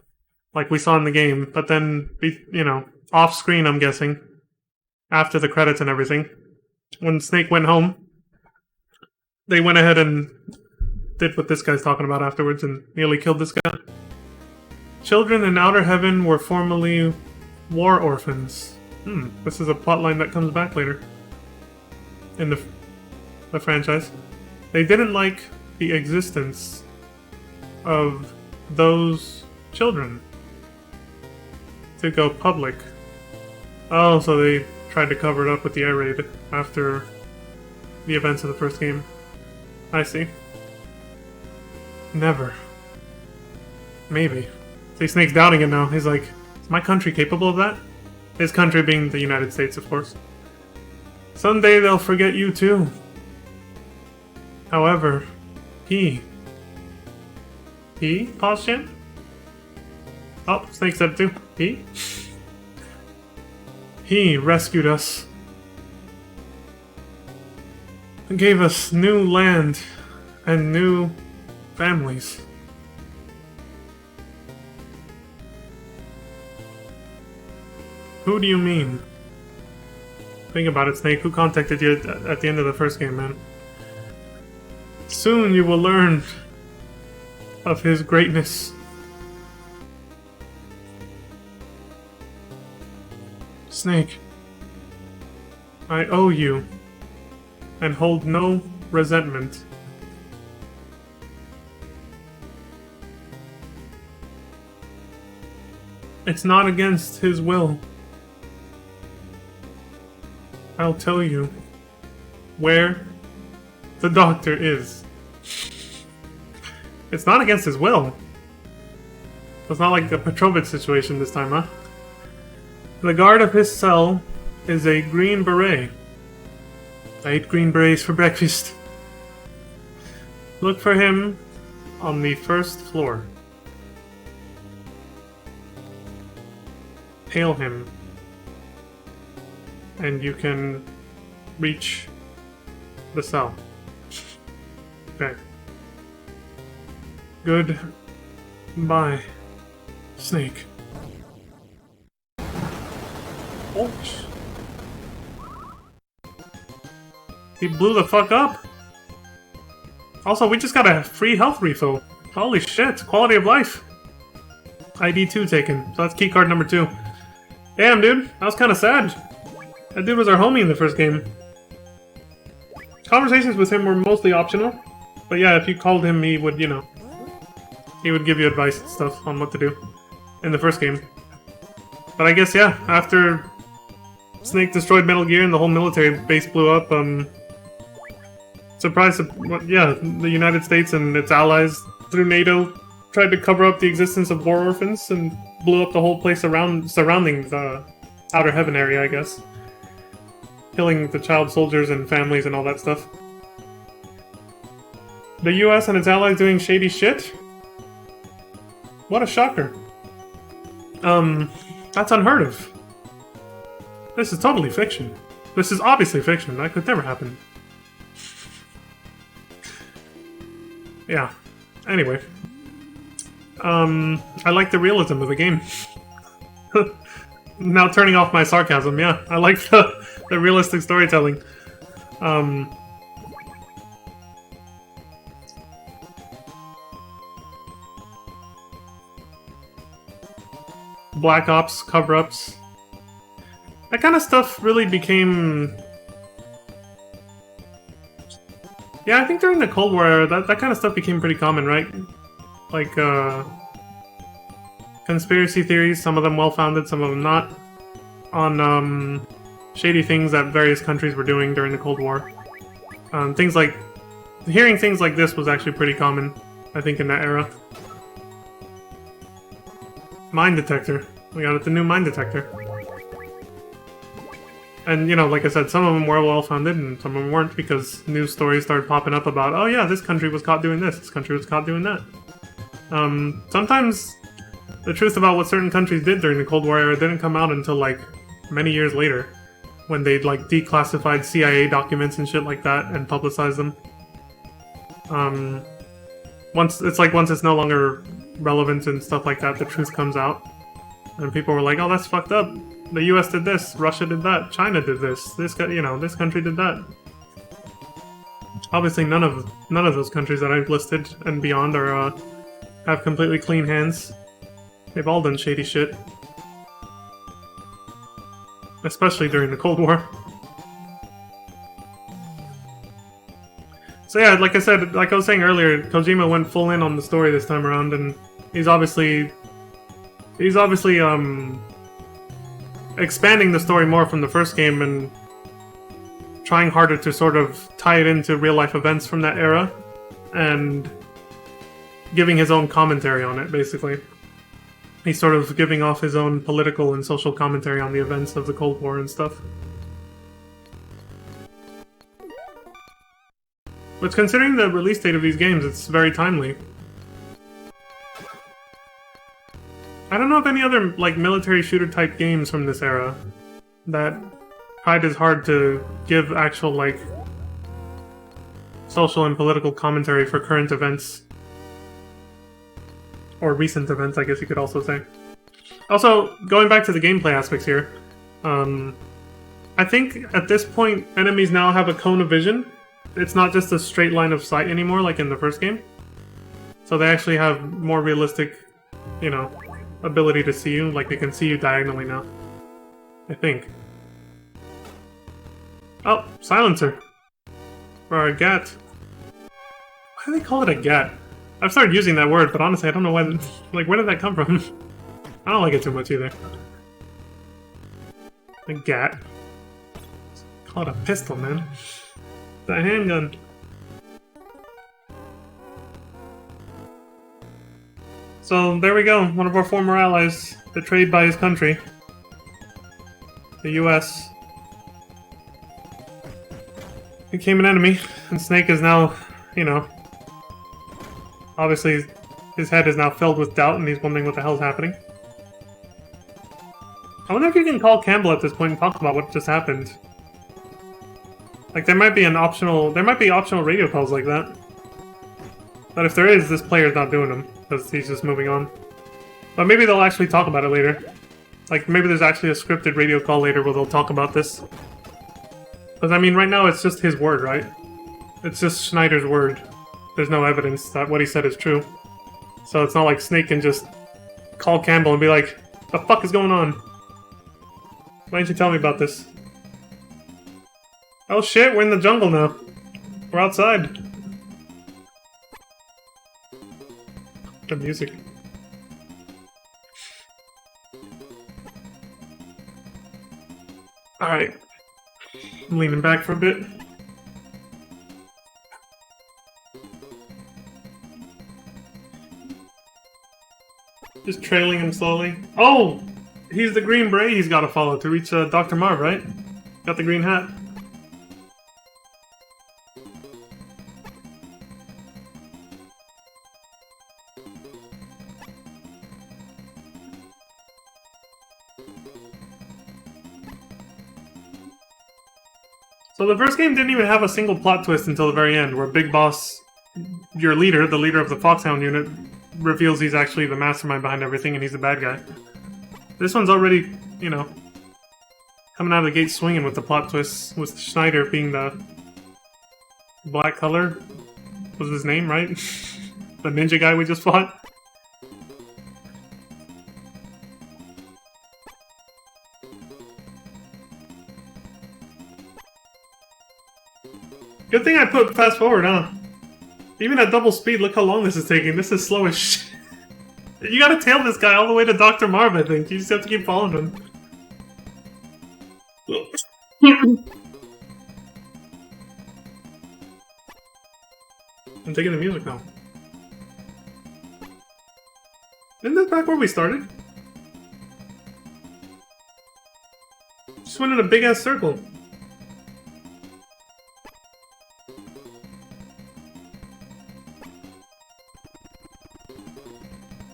[SPEAKER 1] like we saw in the game, but then, you know, off screen, I'm guessing, after the credits and everything, when Snake went home, they went ahead and did what this guy's talking about afterwards and nearly killed this guy. Children in Outer Heaven were formerly war orphans. This is a plotline that comes back later in the franchise. They didn't like the existence of those children to go public. Oh, so they tried to cover it up with the air raid after the events of the first game. I see. Never. Maybe. See, Snake's doubting it now. He's like, is my country capable of that? His country being the United States, of course. Someday they'll forget you too. However, he? Pause chant? Oh, Snake said it too. He rescued us. And gave us new land and new families. Who do you mean? Think about it, Snake. Who contacted you at the end of the first game, man? Soon you will learn of his greatness. Snake, I owe you, and hold no resentment. It's not against his will. I'll tell you where the doctor is. It's not against his will. It's not like a Petrovich situation this time, huh? The guard of his cell is a green beret. I ate green berets for breakfast. Look for him on the first floor. Hail him, and you can reach the cell. Okay. Goodbye, Snake. Oh, he blew the fuck up. Also, we just got a free health refill. Holy shit, quality of life. ID 2 taken, so that's keycard number 2. Damn, dude, that was kind of sad. That dude was our homie in the first game. Conversations with him were mostly optional, but yeah, if you called him, he would, you know, he would give you advice and stuff on what to do in the first game. But I guess, yeah, after Snake destroyed Metal Gear and the whole military base blew up, surprise, yeah, the United States and its allies through NATO tried to cover up the existence of war orphans and blew up the whole place surrounding the Outer Heaven area, I guess. Killing the child soldiers and families and all that stuff. The US and its allies doing shady shit? What a shocker. That's unheard of. This is totally fiction. This is obviously fiction. That could never happen. Yeah. Anyway. I like the realism of the game. Now turning off my sarcasm, yeah. I like the realistic storytelling. Black Ops, cover-ups. That kind of stuff really became... Yeah, I think during the Cold War era, that kind of stuff became pretty common, right? Like, conspiracy theories, some of them well-founded, some of them not, on, shady things that various countries were doing during the Cold War. Things like... Hearing things like this was actually pretty common, I think, in that era. Mine detector. We got the new mine detector. And, you know, like I said, some of them were well-founded and some of them weren't because news stories started popping up about, oh yeah, this country was caught doing this country was caught doing that. Sometimes the truth about what certain countries did during the Cold War era didn't come out until, like, many years later. When they'd, like, declassified CIA documents and shit like that and publicized them. Once it's no longer relevant and stuff like that, the truth comes out. And people were like, oh, that's fucked up. The US did this, Russia did that, China did this guy, you know, this country did that. Obviously none of those countries that I've listed and beyond are, have completely clean hands. They've all done shady shit. Especially during the Cold War. So yeah, like I said, like I was saying earlier, Kojima went full in on the story this time around, and he's obviously expanding the story more from the first game and trying harder to sort of tie it into real-life events from that era, and giving his own commentary on it, basically. He's sort of giving off his own political and social commentary on the events of the Cold War and stuff. But considering the release date of these games, it's very timely. I don't know of any other, like, military shooter-type games from this era that tried as hard to give actual, like, social and political commentary for current events. Or recent events, I guess you could also say. Also, going back to the gameplay aspects here, I think at this point, enemies now have a cone of vision. It's not just a straight line of sight anymore, like in the first game. So they actually have more realistic, you know, ability to see you. Like, they can see you diagonally now. I think. Oh, silencer. Or a gat. Why do they call it a gat? I've started using that word, but honestly, I don't know why. Like, where did that come from? I don't like it too much either. A gat. Call it a pistol, man. The handgun. So, there we go. One of our former allies betrayed by his country. The US. Became an enemy, and Snake is now, you know... Obviously, his head is now filled with doubt, and he's wondering what the hell's happening. I wonder if you can call Campbell at this point and talk about what just happened. Like, there might be optional radio calls like that. But if there is, this player's not doing them, because he's just moving on. But maybe they'll actually talk about it later. Like, maybe there's actually a scripted radio call later where they'll talk about this. Because, I mean, right now it's just his word, right? It's just Schneider's word. There's no evidence that what he said is true. So it's not like Snake can just call Campbell and be like, "The fuck is going on? Why didn't you tell me about this?" Oh shit, we're in the jungle now. We're outside. The music. Alright. I'm leaning back for a bit. Just trailing him slowly. Oh! He's the green beret he's got to follow to reach Dr. Marv, right? Got the green hat. So the first game didn't even have a single plot twist until the very end, where Big Boss, your leader, the leader of the Foxhound unit, reveals he's actually the mastermind behind everything and he's the bad guy. This one's already, you know, coming out of the gate swinging with the plot twists, with Schneider being the black color. Was his name, right? The ninja guy we just fought. Good thing I put fast forward, huh? Even at double speed, look how long this is taking. This is slow as shit. You gotta tail this guy all the way to Dr. Marv, I think. You just have to keep following him. I'm taking the music now. Isn't this back where we started? Just went in a big-ass circle.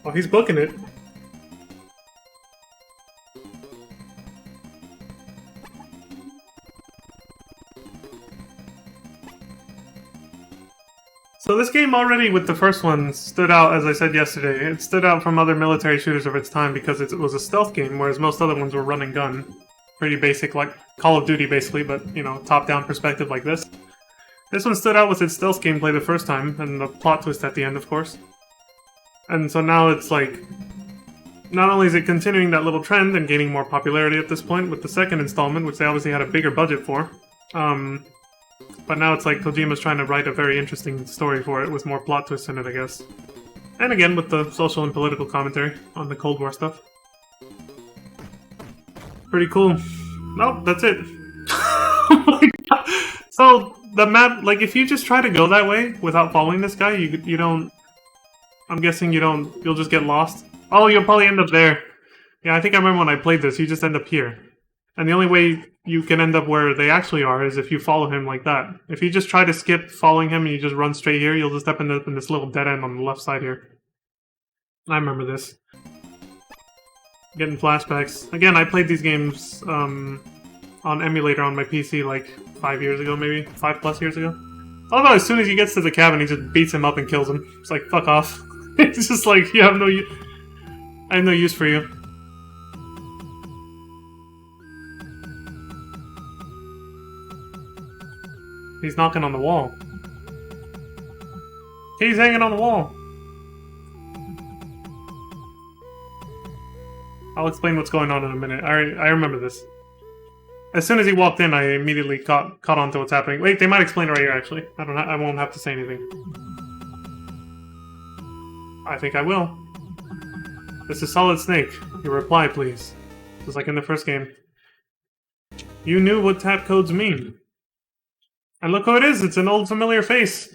[SPEAKER 1] Oh, he's booking it. So this game already, with the first one, stood out, as I said yesterday. It stood out from other military shooters of its time because it was a stealth game, whereas most other ones were run and gun. Pretty basic, like Call of Duty, basically, but, you know, top-down perspective like this. This one stood out with its stealth gameplay the first time, and the plot twist at the end, of course. And so now it's like, not only is it continuing that little trend and gaining more popularity at this point with the second installment, which they obviously had a bigger budget for, but now it's like Kojima's trying to write a very interesting story for it with more plot twists in it, I guess. And again, with the social and political commentary on the Cold War stuff. Pretty cool. Nope, that's it. Oh my God. So, the map, like, if you just try to go that way without following this guy, you don't... I'm guessing you'll just get lost. Oh, you'll probably end up there. Yeah, I think I remember when I played this, you just end up here. And the only way you can end up where they actually are is if you follow him like that. If you just try to skip following him and you just run straight here, you'll just end up in this little dead end on the left side here. I remember this. Getting flashbacks. Again, I played these games on emulator on my PC like 5 years ago, maybe 5+ years ago. Although as soon as he gets to the cabin, he just beats him up and kills him. It's like, fuck off. It's just like, you have I have no use for you. He's knocking on the wall. He's hanging on the wall. I'll explain what's going on in a minute. I remember this. As soon as he walked in, I immediately caught on to what's happening. Wait, they might explain it right here, actually. I won't have to say anything. I think I will. This is Solid Snake. Your reply, please. Just like in the first game. You knew what tap codes mean. And look who it is! It's an old familiar face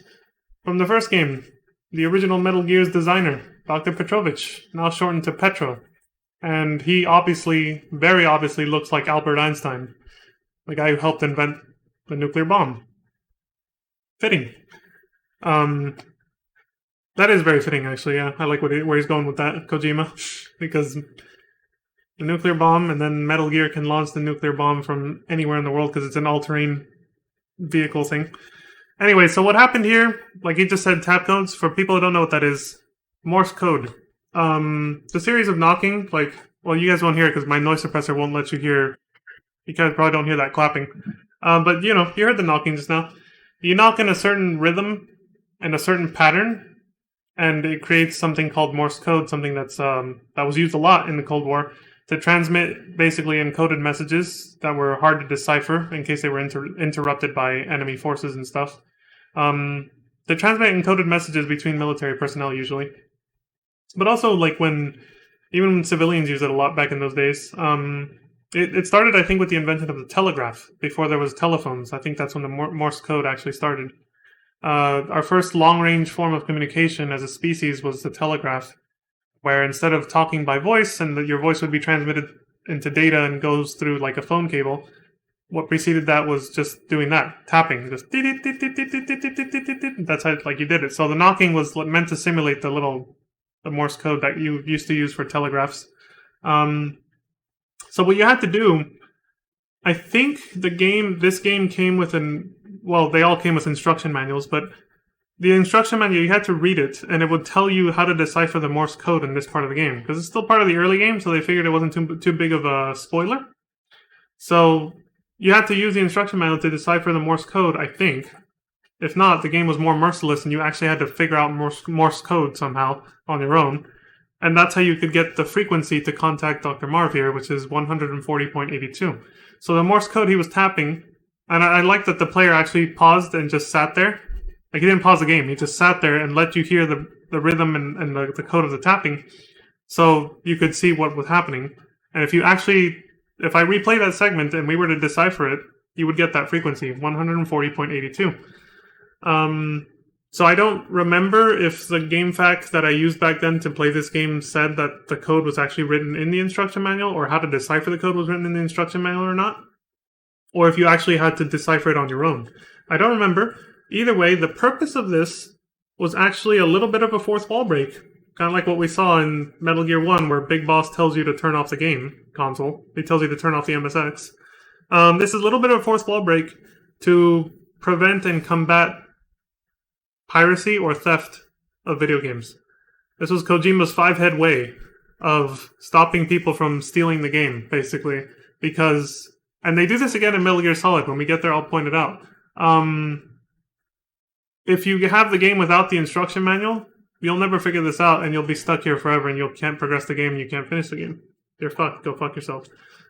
[SPEAKER 1] from the first game. The original Metal Gear's designer, Dr. Petrovich, now shortened to Petro. And he obviously, very obviously, looks like Albert Einstein. The guy who helped invent the nuclear bomb. Fitting. That is very fitting, actually, yeah. I like where he's going with that, Kojima. Because the nuclear bomb, and then Metal Gear can launch the nuclear bomb from anywhere in the world because it's an all-terrain vehicle thing. Anyway, so what happened here, like he just said, tap codes. For people who don't know what that is, Morse Code. The series of knocking, like, well, you guys won't hear it because my noise suppressor won't let you hear. You guys probably don't hear that clapping. But, you know, you heard the knocking just now. You knock in a certain rhythm and a certain pattern, and it creates something called Morse Code, something that's that was used a lot in the Cold War to transmit basically encoded messages that were hard to decipher in case they were interrupted by enemy forces and stuff. They transmit encoded messages between military personnel usually, but also like even when civilians use it a lot back in those days. It started, I think, with the invention of the telegraph before there was telephones. I think that's when the Morse Code actually started. Our first long-range form of communication as a species was the telegraph, where instead of talking by voice and your voice would be transmitted into data and goes through like a phone cable, what preceded that was just doing that, tapping, just that's how like you did it. So the knocking was meant to simulate the Morse code that you used to use for telegraphs. So what you had to do, I think this game came with they all came with instruction manuals, but the instruction manual, you had to read it, and it would tell you how to decipher the Morse code in this part of the game. Because it's still part of the early game, so they figured it wasn't too big of a spoiler. So you had to use the instruction manual to decipher the Morse code, I think. If not, the game was more merciless, and you actually had to figure out Morse code somehow on your own. And that's how you could get the frequency to contact Dr. Marv here, which is 140.82. So the Morse code he was tapping, and I like that the player actually paused and just sat there. Like, he didn't pause the game. He just sat there and let you hear the rhythm and the code of the tapping, so you could see what was happening. And if I replay that segment and we were to decipher it, you would get that frequency, 140.82. So I don't remember if the game fact that I used back then to play this game said that the code was actually written in the instruction manual, or how to decipher the code was written in the instruction manual or not, or if you actually had to decipher it on your own. I don't remember. Either way, the purpose of this was actually a little bit of a fourth wall break. Kind of like what we saw in Metal Gear 1, where Big Boss tells you to turn off the game console. He tells you to turn off the MSX. This is a little bit of a fourth wall break to prevent and combat piracy or theft of video games. This was Kojima's five-head way of stopping people from stealing the game, basically. And they do this again in Metal Gear Solid. When we get there, I'll point it out. If you have the game without the instruction manual, you'll never figure this out, and you'll be stuck here forever, and you can't progress the game, and you can't finish the game. You're fucked. Go fuck yourself.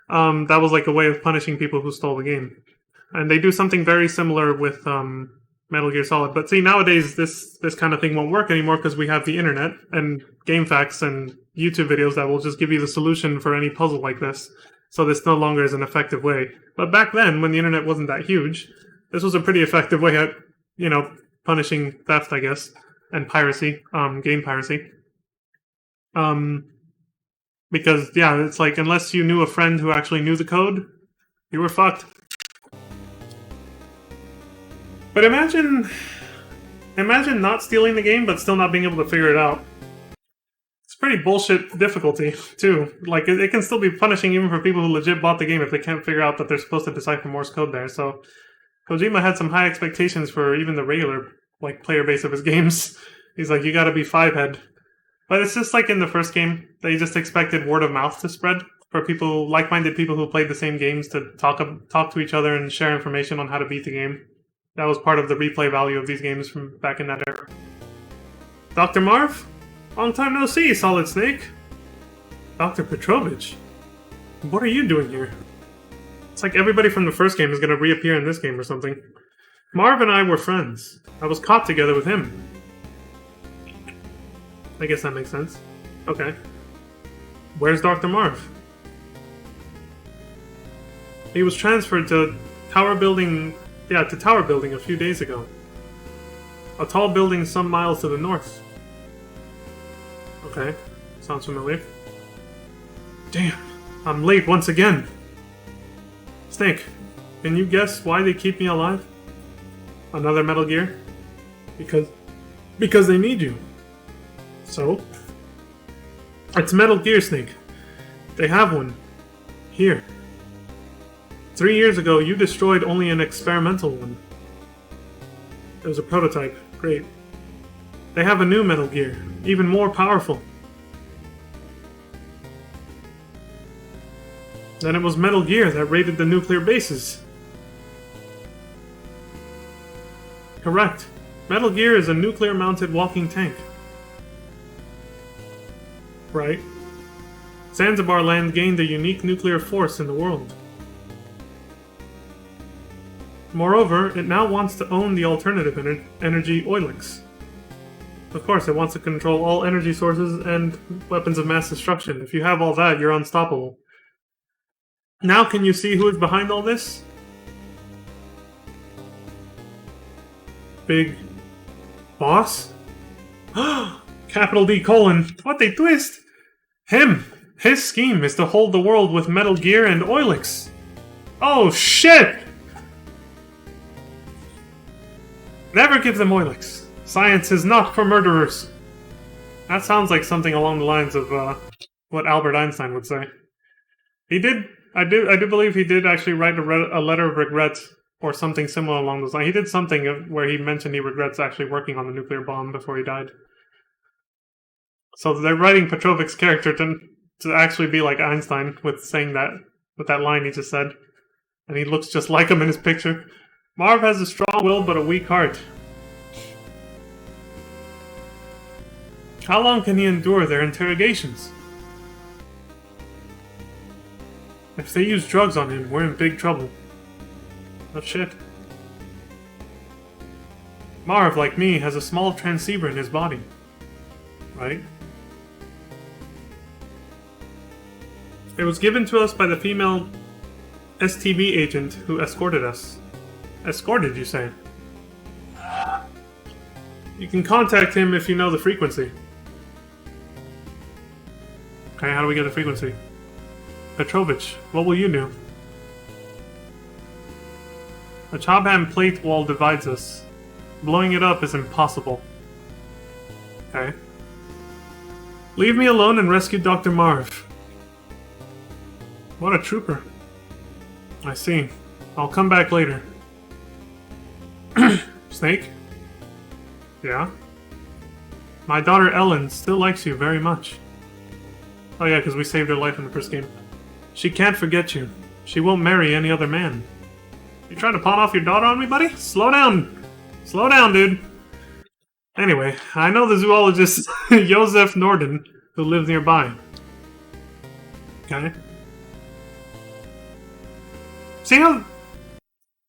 [SPEAKER 1] That was like a way of punishing people who stole the game. And they do something very similar with Metal Gear Solid. But see, nowadays, this kind of thing won't work anymore because we have the internet and GameFAQs and YouTube videos that will just give you the solution for any puzzle like this. So this no longer is an effective way. But back then, when the internet wasn't that huge, this was a pretty effective way at, punishing theft, I guess, and piracy, game piracy. Because, yeah, it's like, unless you knew a friend who actually knew the code, you were fucked. But imagine not stealing the game, but still not being able to figure it out. It's pretty bullshit difficulty, too. Like, it can still be punishing even for people who legit bought the game if they can't figure out that they're supposed to decipher Morse code there. So, Kojima had some high expectations for even the regular, player base of his games. He's like, you gotta be five-head. But it's just like in the first game, they just expected word of mouth to spread for people, like-minded people who played the same games, to talk to each other and share information on how to beat the game. That was part of the replay value of these games from back in that era. Dr. Marv? Long time no see, Solid Snake. Dr. Petrovich? What are you doing here? It's like everybody from the first game is gonna reappear in this game or something. Marv and I were friends. I was caught together with him. I guess that makes sense. Okay. Where's Dr. Marv? He was transferred to Tower Building... Yeah, to Tower Building a few days ago. A tall building some miles to the north. Okay. Sounds familiar. Damn. I'm late once again. Snake, can you guess why they keep me alive? Another Metal Gear? Because they need you. So? It's Metal Gear, Snake. They have one. Here. 3 years ago, you destroyed only an experimental one. It was a prototype. Great. They have a new Metal Gear, even more powerful. Then it was Metal Gear that raided the nuclear bases. Correct. Metal Gear is a nuclear-mounted walking tank. Right. Zanzibar land gained a unique nuclear force in the world. Moreover, it now wants to own the alternative energy Oilix. Of course, it wants to control all energy sources and weapons of mass destruction. If you have all that, you're unstoppable. Now can you see who is behind all this? Big Boss? Capital D colon. What a twist! Him! His scheme is to hold the world with Metal Gear and Oilix. Oh shit! Never give them Oilix. Science is not for murderers. That sounds like something along the lines of what Albert Einstein would say. He did. I do believe he did actually write a letter of regret or something similar along those lines. He did something where he mentioned he regrets actually working on the nuclear bomb before he died. So they're writing Petrovic's character to actually be like Einstein with saying that, with that line he just said. And he looks just like him in his picture. Marv has a strong will but a weak heart. How long can he endure their interrogations? If they use drugs on him, we're in big trouble. Oh shit. Marv, like me, has a small transceiver in his body. Right? It was given to us by the female STB agent who escorted us. Escorted, you say? You can contact him if you know the frequency. Okay, how do we get the frequency? Petrovich, what will you do? A Chobham plate wall divides us. Blowing it up is impossible. Okay. Leave me alone and rescue Dr. Marv. What a trooper. I see. I'll come back later. Snake? Yeah? My daughter Ellen still likes you very much. Oh yeah, because we saved her life in the first game. She can't forget you. She won't marry any other man. You trying to pawn off your daughter on me, buddy? Slow down! Slow down, dude! Anyway, I know the zoologist Josef Norden, who lives nearby. Okay. See how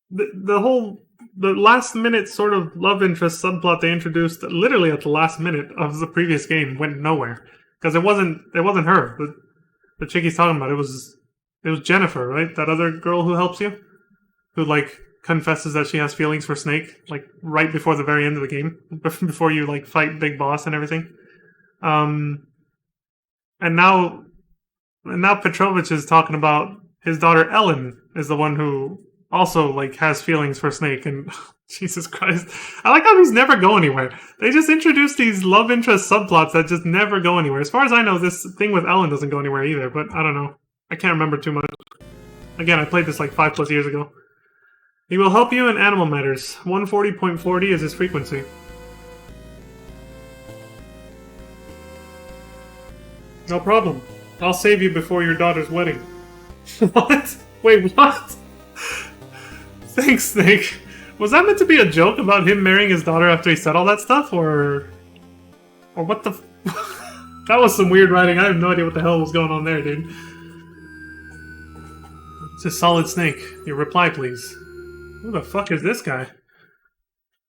[SPEAKER 1] the last minute sort of love interest subplot they introduced literally at the last minute of the previous game went nowhere. Because it wasn't her. The chick he's talking about, it was Jennifer, right? That other girl who helps you? Who, like, confesses that she has feelings for Snake, like, right before the very end of the game. Before you, like, fight Big Boss and everything. And now Petrovich is talking about his daughter Ellen is the one who also, like, has feelings for Snake, and Jesus Christ. I like how these never go anywhere. They just introduce these love interest subplots that just never go anywhere. As far as I know, this thing with Ellen doesn't go anywhere either, but I don't know. I can't remember too much. Again, I played this like 5+ years ago. He will help you in animal matters. 140.40 is his frequency. No problem. I'll save you before your daughter's wedding. What? Wait, what? Thanks, Snake. Was that meant to be a joke about him marrying his daughter after he said all that stuff, or what the? That was some weird writing. I have no idea what the hell was going on there, dude. says Solid Snake. Your reply, please. Who the fuck is this guy?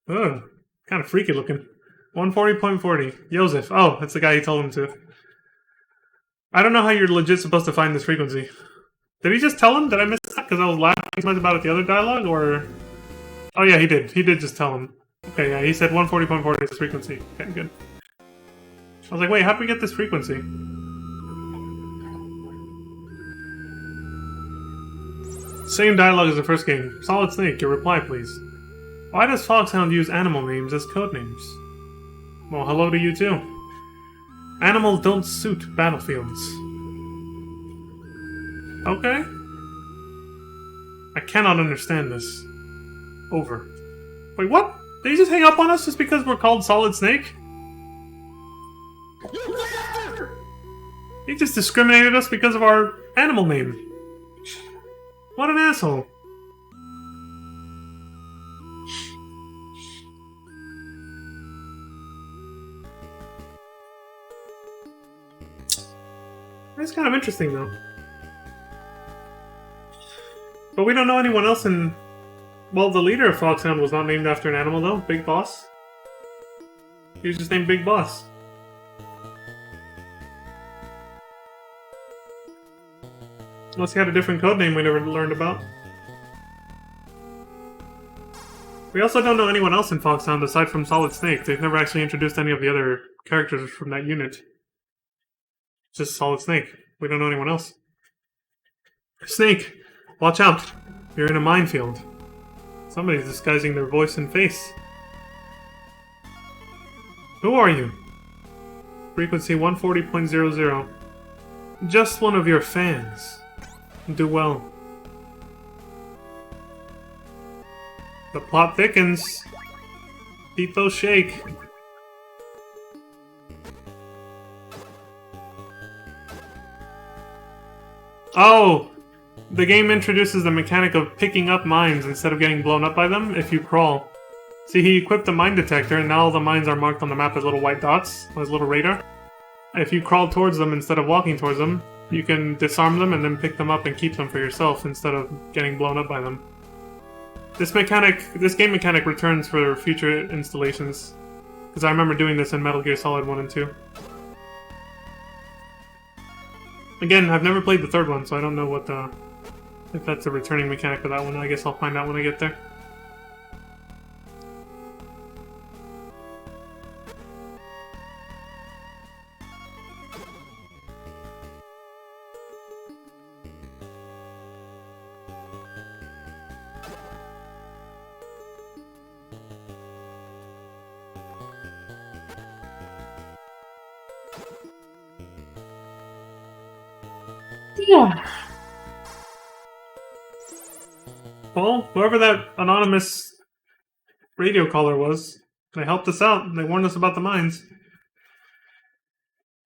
[SPEAKER 1] Ugh. Kind of freaky looking. 140.40. Joseph. Oh, that's the guy he told him to. I don't know how you're legit supposed to find this frequency. Did he just tell him? Did I miss that? Because I was laughing so much about it the other dialogue, or... Oh yeah, he did. He did just tell him. Okay, yeah, he said 140.40 is the frequency. Okay, good. I was like, wait, how do we get this frequency? Same dialogue as the first game. Solid Snake, your reply, please. Why does Foxhound use animal names as code names? Well, hello to you too. Animals don't suit battlefields. Okay. I cannot understand this. Over. Wait, what? Did he just hang up on us just because we're called Solid Snake? He just discriminated us because of our animal name. What an asshole. That's kind of interesting, though. But we don't know anyone else in... Well, the leader of Foxhound was not named after an animal, though. Big Boss. He was just named Big Boss. Unless he had a different code name we never learned about. We also don't know anyone else in Foxhound aside from Solid Snake. They've never actually introduced any of the other characters from that unit. Just Solid Snake. We don't know anyone else. Snake! Watch out! You're in a minefield. Somebody's disguising their voice and face. Who are you? Frequency 140.00. Just one of your fans. Do well. The plot thickens. People shake. Oh! The game introduces the mechanic of picking up mines instead of getting blown up by them if you crawl. See, he equipped the mine detector, and now all the mines are marked on the map as little white dots, as little radar. If you crawl towards them instead of walking towards them, you can disarm them and then pick them up and keep them for yourself instead of getting blown up by them. This game mechanic returns for future installations, because I remember doing this in Metal Gear Solid 1 and 2. Again, I've never played the third one, so I don't know what if that's a returning mechanic for that one. I guess I'll find out when I get there. Yeah. Well, whoever that anonymous radio caller was, they helped us out. They warned us about the mines.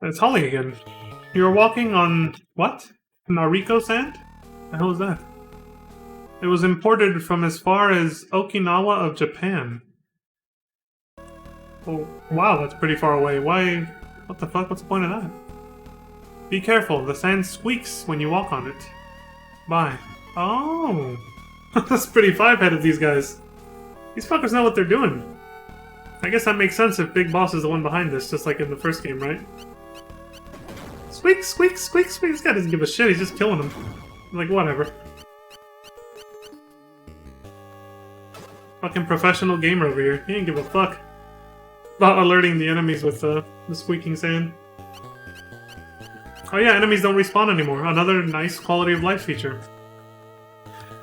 [SPEAKER 1] It's Holly again. You were walking on... what? Nariko sand? The hell is that? It was imported from as far as Okinawa of Japan. Oh, wow, that's pretty far away. Why... what the fuck? What's the point of that? Be careful, the sand squeaks when you walk on it. Bye. Oh! That's pretty five-headed, these guys. These fuckers know what they're doing. I guess that makes sense if Big Boss is the one behind this, just like in the first game, right? Squeak, squeak, squeak, squeak. This guy doesn't give a shit, he's just killing them. Like, whatever. Fucking professional gamer over here. He ain't give a fuck about alerting the enemies with the squeaking sand. Oh yeah, enemies don't respawn anymore. Another nice quality of life feature.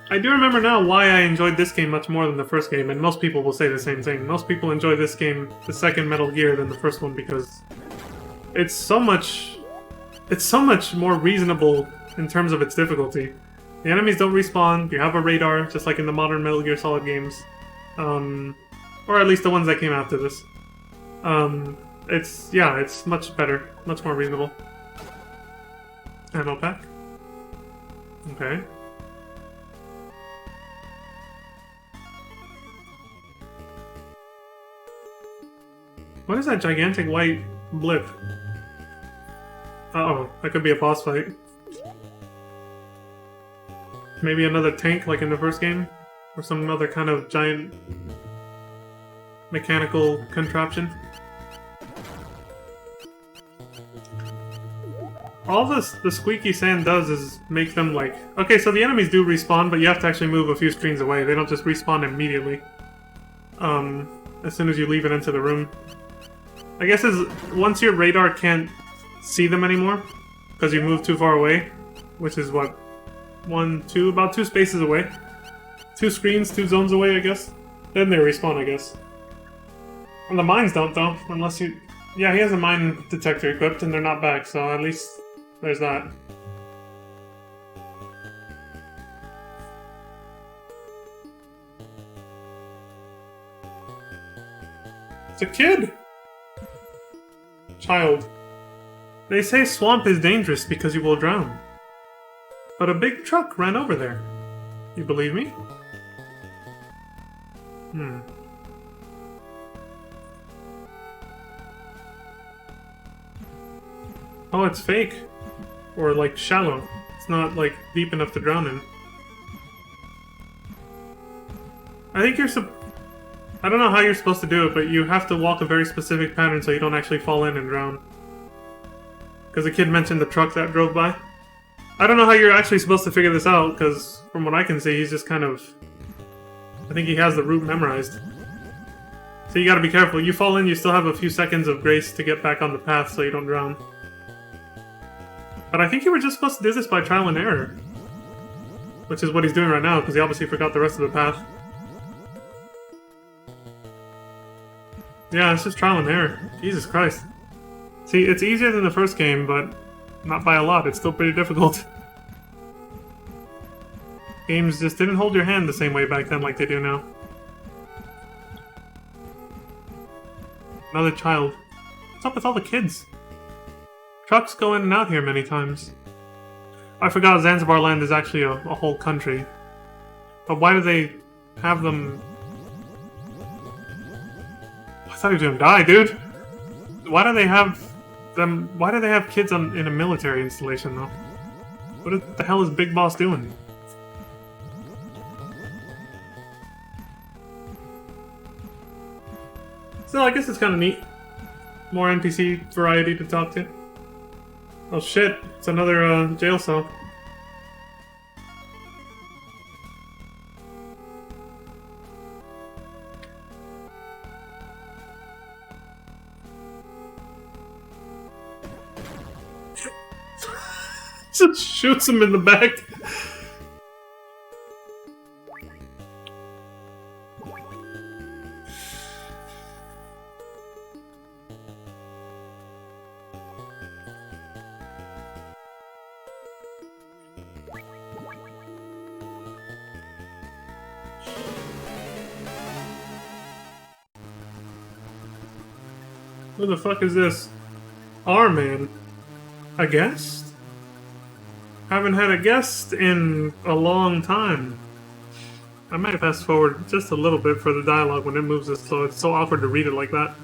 [SPEAKER 1] I do remember now why I enjoyed this game much more than the first game, and most people will say the same thing. Most people enjoy this game, the second Metal Gear, than the first one because it's so much more reasonable in terms of its difficulty. The enemies don't respawn, you have a radar, just like in the modern Metal Gear Solid games. Or at least the ones that came after this. It's much better, much more reasonable. Ammo pack. Okay. What is that gigantic white blip? Uh-oh, that could be a boss fight. Maybe another tank like in the first game? Or some other kind of giant mechanical contraption. All the squeaky sand does is make them like... Okay, so the enemies do respawn, but you have to actually move a few screens away. They don't just respawn immediately. As soon as you leave it into the room. I guess is once your radar can't see them anymore, because you moved too far away, which is what? About 2 spaces away. 2 screens, 2 zones away, I guess. Then they respawn, I guess. And the mines don't, though, unless you... Yeah, he has a mine detector equipped, and they're not back, so at least there's that. It's a kid! Child. They say swamp is dangerous because you will drown. But a big truck ran over there. You believe me? Oh, it's fake. Or, like, shallow. It's not, like, deep enough to drown in. I think I don't know how you're supposed to do it, but you have to walk a very specific pattern so you don't actually fall in and drown. Because the kid mentioned the truck that drove by. I don't know how you're actually supposed to figure this out, because from what I can see, he's just kind of... I think he has the route memorized. So you gotta be careful. You fall in, you still have a few seconds of grace to get back on the path so you don't drown. But I think you were just supposed to do this by trial and error. Which is what he's doing right now, because he obviously forgot the rest of the path. Yeah, it's just trial and error. Jesus Christ. See, it's easier than the first game, but not by a lot. It's still pretty difficult. Games just didn't hold your hand the same way back then like they do now. Another child. What's up with all the kids? Trucks go in and out here many times. I forgot Zanzibar land is actually a whole country. But why do they have them... I thought he was gonna die, dude! Why do they have them... Why do they have kids in a military installation, though? What the hell is Big Boss doing? So I guess it's kind of neat. More NPC variety to talk to. Oh shit, it's another jail cell. Just shoots him in the back. Who the fuck is this? R-Man? A guest? Haven't had a guest in a long time. I might fast forward just a little bit for the dialogue when it moves this slow. It's so awkward to read it like that.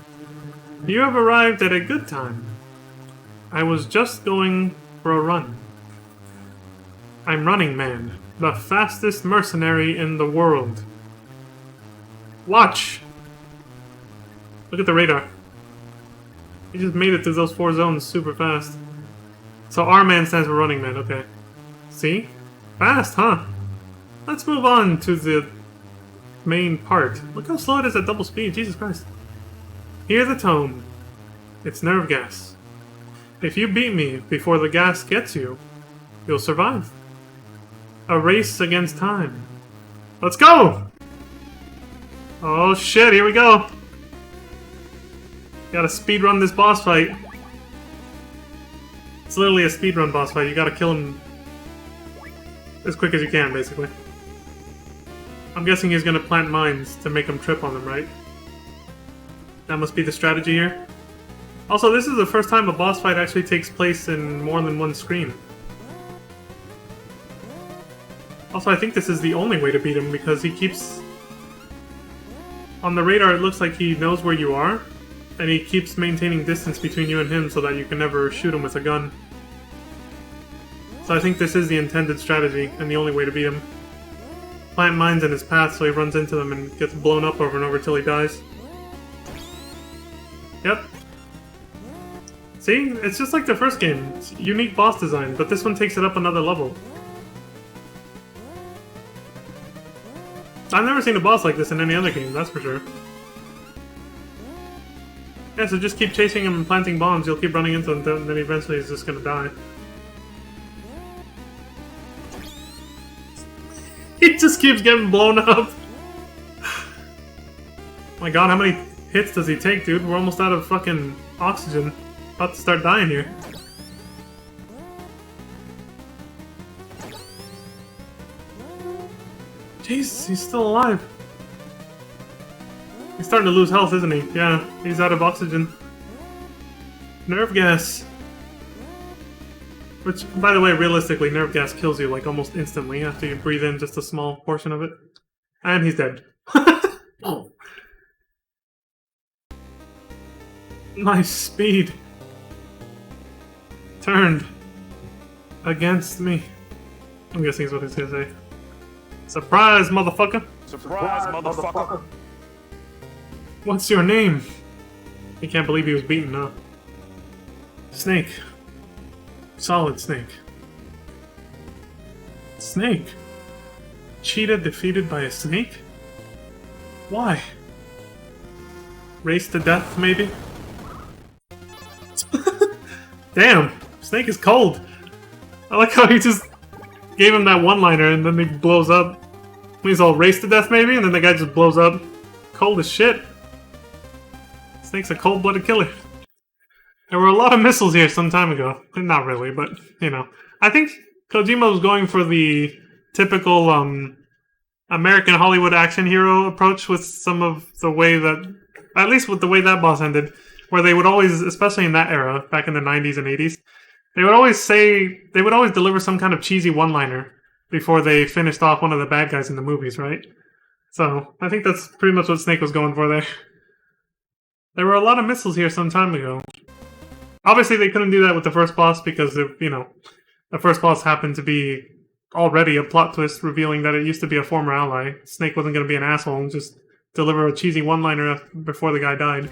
[SPEAKER 1] You have arrived at a good time. I was just going for a run. I'm Running Man, the fastest mercenary in the world. Watch! Look at the radar. He just made it through those 4 zones super fast. So R-Man stands for Running Man, okay. See? Fast, huh? Let's move on to the main part. Look how slow it is at double speed, Jesus Christ. Hear the tone. It's nerve gas. If you beat me before the gas gets you, you'll survive. A race against time. Let's go! Oh shit, here we go. Gotta speedrun this boss fight. It's literally a speedrun boss fight. You gotta kill him as quick as you can, basically. I'm guessing he's gonna plant mines to make him trip on them, right? That must be the strategy here. Also, this is the first time a boss fight actually takes place in more than one screen. Also, I think this is the only way to beat him because he keeps... On the radar, it looks like he knows where you are. And he keeps maintaining distance between you and him so that you can never shoot him with a gun. So I think this is the intended strategy, and the only way to beat him. Plant mines in his path so he runs into them and gets blown up over and over till he dies. Yep. See? It's just like the first game. It's unique boss design, but this one takes it up another level. I've never seen a boss like this in any other game, that's for sure. Yeah, so just keep chasing him and planting bombs, you'll keep running into him, and then eventually he's just gonna die. He just keeps getting blown up! My god, how many hits does he take, dude? We're almost out of fucking oxygen. About to start dying here. Jesus, he's still alive. He's starting to lose health, isn't he? Yeah, he's out of oxygen. Nerve gas. Which, by the way, realistically, nerve gas kills you like almost instantly after you breathe in just a small portion of it. And he's dead. Oh. Nice speed. Turned. Against me. I'm guessing is what he's gonna say. Surprise, motherfucker!
[SPEAKER 2] Surprise, motherfucker!
[SPEAKER 1] What's your name? He can't believe he was beaten, huh? Snake. Solid Snake. Snake? Cheetah defeated by a snake? Why? Race to death, maybe? Damn! Snake is cold! I like how he just gave him that one-liner and then he blows up. He's all race to death, maybe? And then the guy just blows up. Cold as shit. Snake's a cold-blooded killer. There were a lot of missiles here some time ago. Not really, but, you know. I think Kojima was going for the typical, American Hollywood action hero approach with some of the way that... At least with the way that boss ended. Where they would always, especially in that era, back in the 90s and 80s, they would always say... They would always deliver some kind of cheesy one-liner before they finished off one of the bad guys in the movies, right? So, I think that's pretty much what Snake was going for there. There were a lot of missiles here some time ago. Obviously, they couldn't do that with the first boss because, you know, the first boss happened to be already a plot twist revealing that it used to be a former ally. Snake wasn't going to be an asshole and just deliver a cheesy one-liner before the guy died.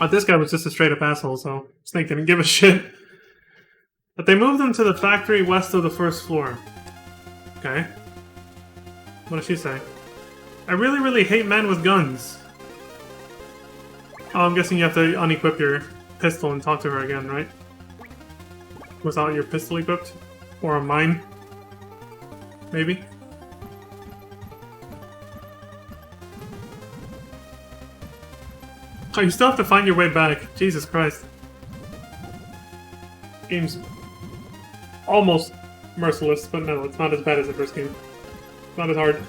[SPEAKER 1] But this guy was just a straight-up asshole, so Snake didn't give a shit. But they moved him to the factory west of the first floor. Okay. What does she say? I really, really hate men with guns. Oh, I'm guessing you have to unequip your pistol and talk to her again, right? Without your pistol equipped? Or a mine? Maybe? Oh, you still have to find your way back. Jesus Christ. Game's almost merciless, but no, it's not as bad as the first game. It's not as hard.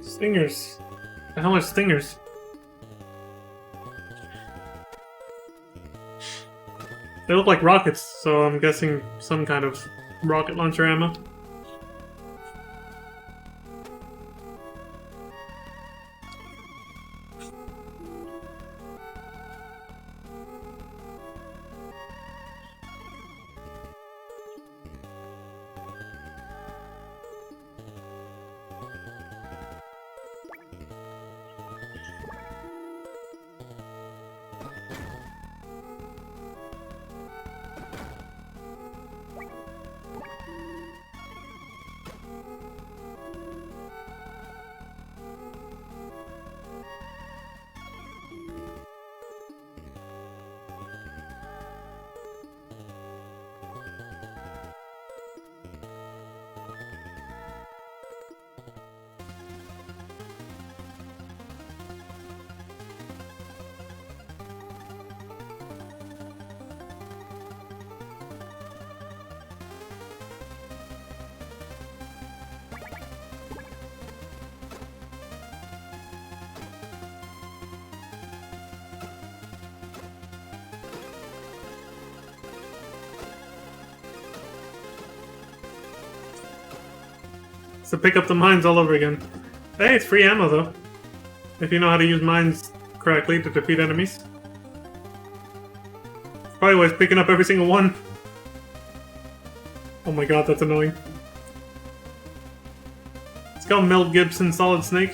[SPEAKER 1] Stingers. The hell are stingers? They look like rockets, so I'm guessing some kind of rocket launcher ammo. to pick up the mines all over again. Hey, it's free ammo though. If you know how to use mines correctly to defeat enemies. Probably was picking up every single one. Oh my god, that's annoying. Let's go Mel Gibson Solid Snake.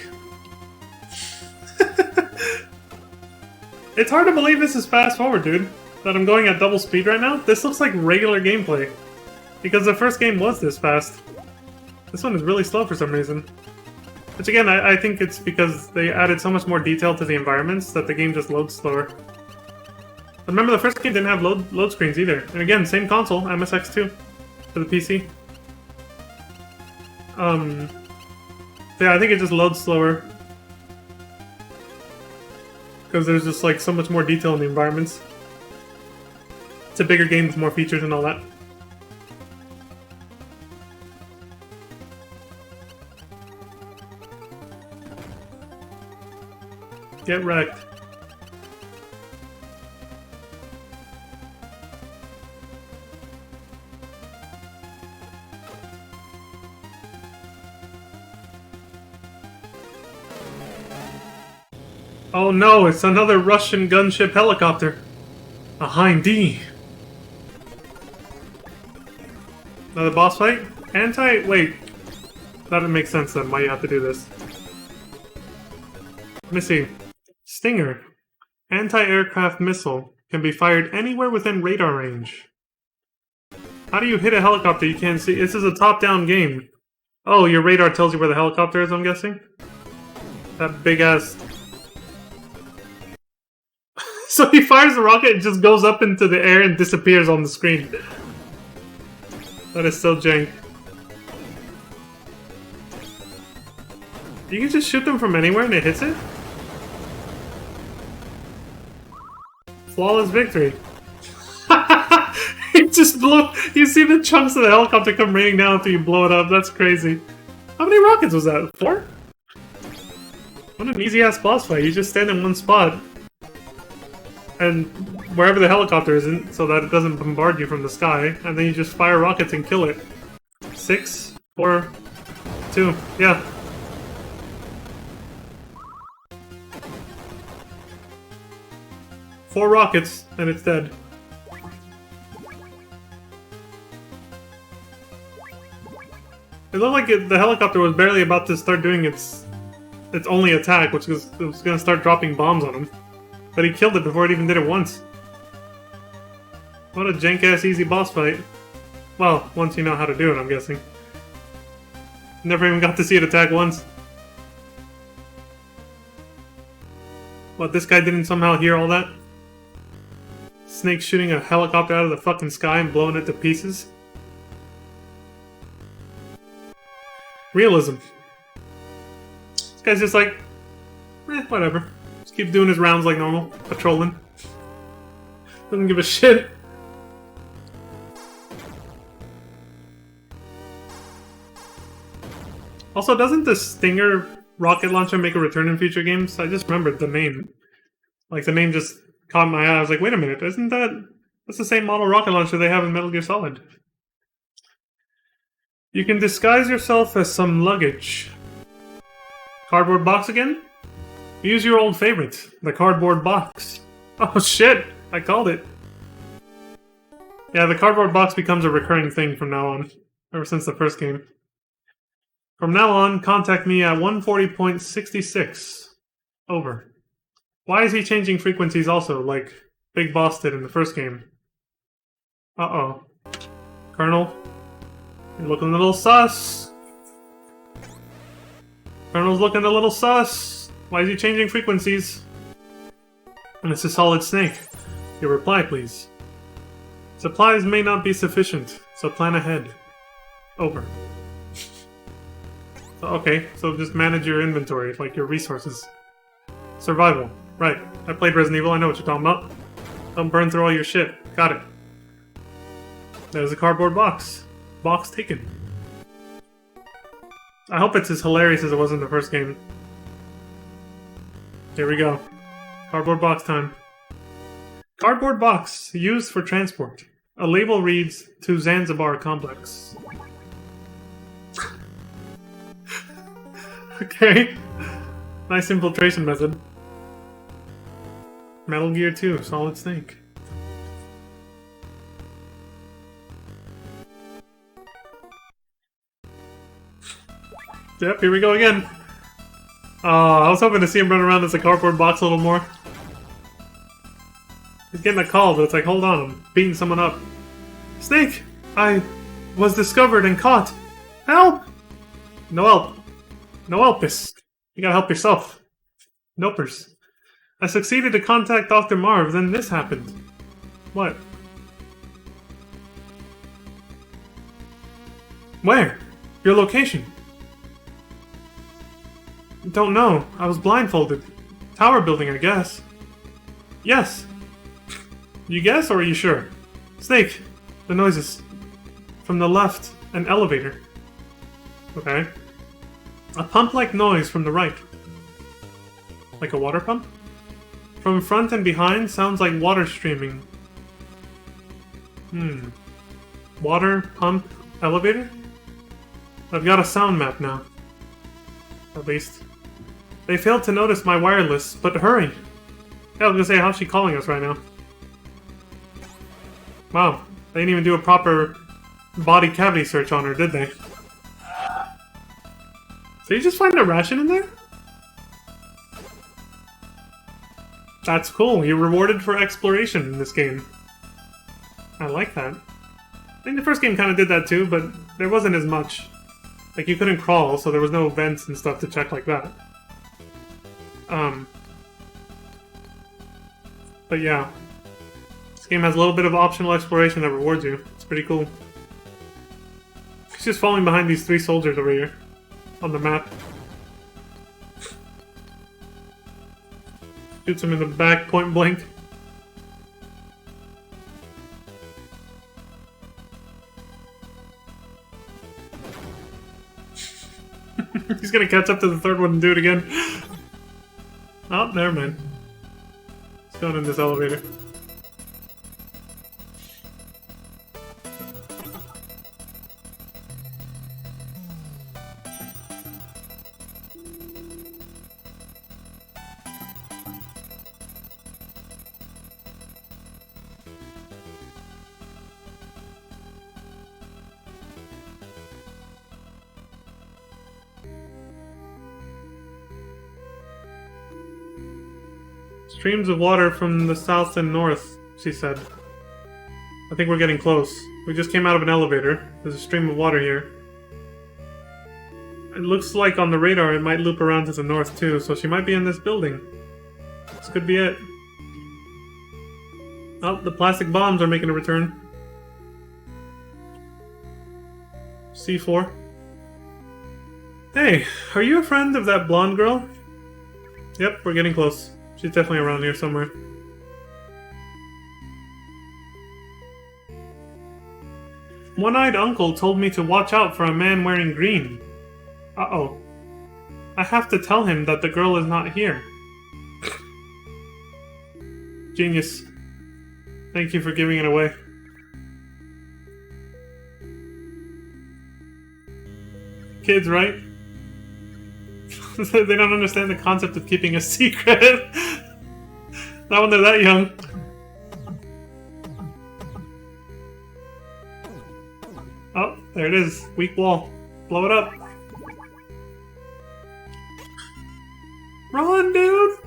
[SPEAKER 1] It's hard to believe this is fast forward, dude. That I'm going at double speed right now. This looks like regular gameplay. Because the first game was this fast. This one is really slow for some reason. Which again, I think it's because they added so much more detail to the environments that the game just loads slower. Remember, the first game didn't have load screens either. And again, same console, MSX2, for the PC. Yeah, I think it just loads slower. Because there's just like so much more detail in the environments. It's a bigger game with more features and all that. Get wrecked. Oh no, it's another Russian gunship helicopter. A Hind D. Another boss fight? Wait. That doesn't make sense then, why you have to do this. Let me see. Stinger. Anti-aircraft missile. Can be fired anywhere within radar range. How do you hit a helicopter you can't see? This is a top-down game. Oh, your radar tells you where the helicopter is, I'm guessing? That big-ass... So he fires the rocket and just goes up into the air and disappears on the screen. That is so jank. You can just shoot them from anywhere and it hits it? Flawless victory. It just blew. You see the chunks of the helicopter come raining down after you blow it up. That's crazy. How many rockets was that? 4? What an easy ass boss fight. You just stand in one spot. And wherever the helicopter isn't, so that it doesn't bombard you from the sky, and then you just fire rockets and kill it. 6, 4, 2, yeah. Four rockets, and it's dead. It looked like the helicopter was barely about to start doing its only attack, which was it was going to start dropping bombs on him. But he killed it before it even did it once. What a jank-ass easy boss fight. Well, once you know how to do it, I'm guessing. Never even got to see it attack once. What, this guy didn't somehow hear all that? Snake shooting a helicopter out of the fucking sky and blowing it to pieces? Realism. This guy's just like, whatever. Just keep doing his rounds like normal, patrolling. Doesn't give a shit. Also, doesn't the Stinger rocket launcher make a return in future games? I just remembered the name. Like, the name just caught my eye. I was like, wait a minute, isn't that's the same model rocket launcher they have in Metal Gear Solid. You can disguise yourself as some luggage. Cardboard box again? Use your old favorite, the cardboard box. Oh shit, I called it. Yeah, the cardboard box becomes a recurring thing from now on, ever since the first game. From now on, contact me at 140.66. Over. Why is he changing frequencies also, like Big Boss did in the first game? Uh-oh. Colonel, you're looking a little sus. Colonel's looking a little sus. Why is he changing frequencies? And it's a Solid Snake. Your reply, please. Supplies may not be sufficient, so plan ahead. Over. Okay, so just manage your inventory, like your resources. Survival. Right. I played Resident Evil, I know what you're talking about. Don't burn through all your shit. Got it. There's a cardboard box. Box taken. I hope it's as hilarious as it was in the first game. Here we go. Cardboard box time. Cardboard box, used for transport. A label reads, to Zanzibar Complex. Okay. Nice infiltration method. Metal Gear 2, Solid Snake. Yep, here we go again. Oh, I was hoping to see him run around as a cardboard box a little more. He's getting a call, but it's like, hold on, I'm beating someone up. Snake! I was discovered and caught. Help! No help. No helpus. You gotta help yourself. Nopers. I succeeded to contact Dr. Marv, then this happened. What? Where? Your location? Don't know. I was blindfolded. Tower building, I guess. Yes. You guess, or are you sure? Snake. The noises. From the left, an elevator. Okay. A pump-like noise from the right. Like a water pump? From front and behind, sounds like water streaming. Water, pump, elevator? I've got a sound map now. At least. They failed to notice my wireless, but hurry! Yeah, I was gonna say, how's she calling us right now? Wow, they didn't even do a proper body cavity search on her, did they? So you just find a ration in there? That's cool, you're rewarded for exploration in this game. I like that. I think the first game kind of did that too, but there wasn't as much. Like, you couldn't crawl, so there was no vents and stuff to check like that. But yeah. This game has a little bit of optional exploration that rewards you. It's pretty cool. He's just falling behind these 3 soldiers over here. On the map. Shoots him in the back, point blank. He's gonna catch up to the 3rd one and do it again. Oh, never mind. He's going in this elevator. Streams of water from the south and north, she said. I think we're getting close. We just came out of an elevator. There's a stream of water here. It looks like on the radar it might loop around to the north too, so she might be in this building. This could be it. Oh, the plastic bombs are making a return. C4. Hey, are you a friend of that blonde girl? Yep, we're getting close. She's definitely around here somewhere. One-eyed uncle told me to watch out for a man wearing green. Uh-oh. I have to tell him that the girl is not here. Genius. Thank you for giving it away. Kids, right? They don't understand the concept of keeping a secret. Not when they're that young. Oh, there it is. Weak wall. Blow it up. Run, dude!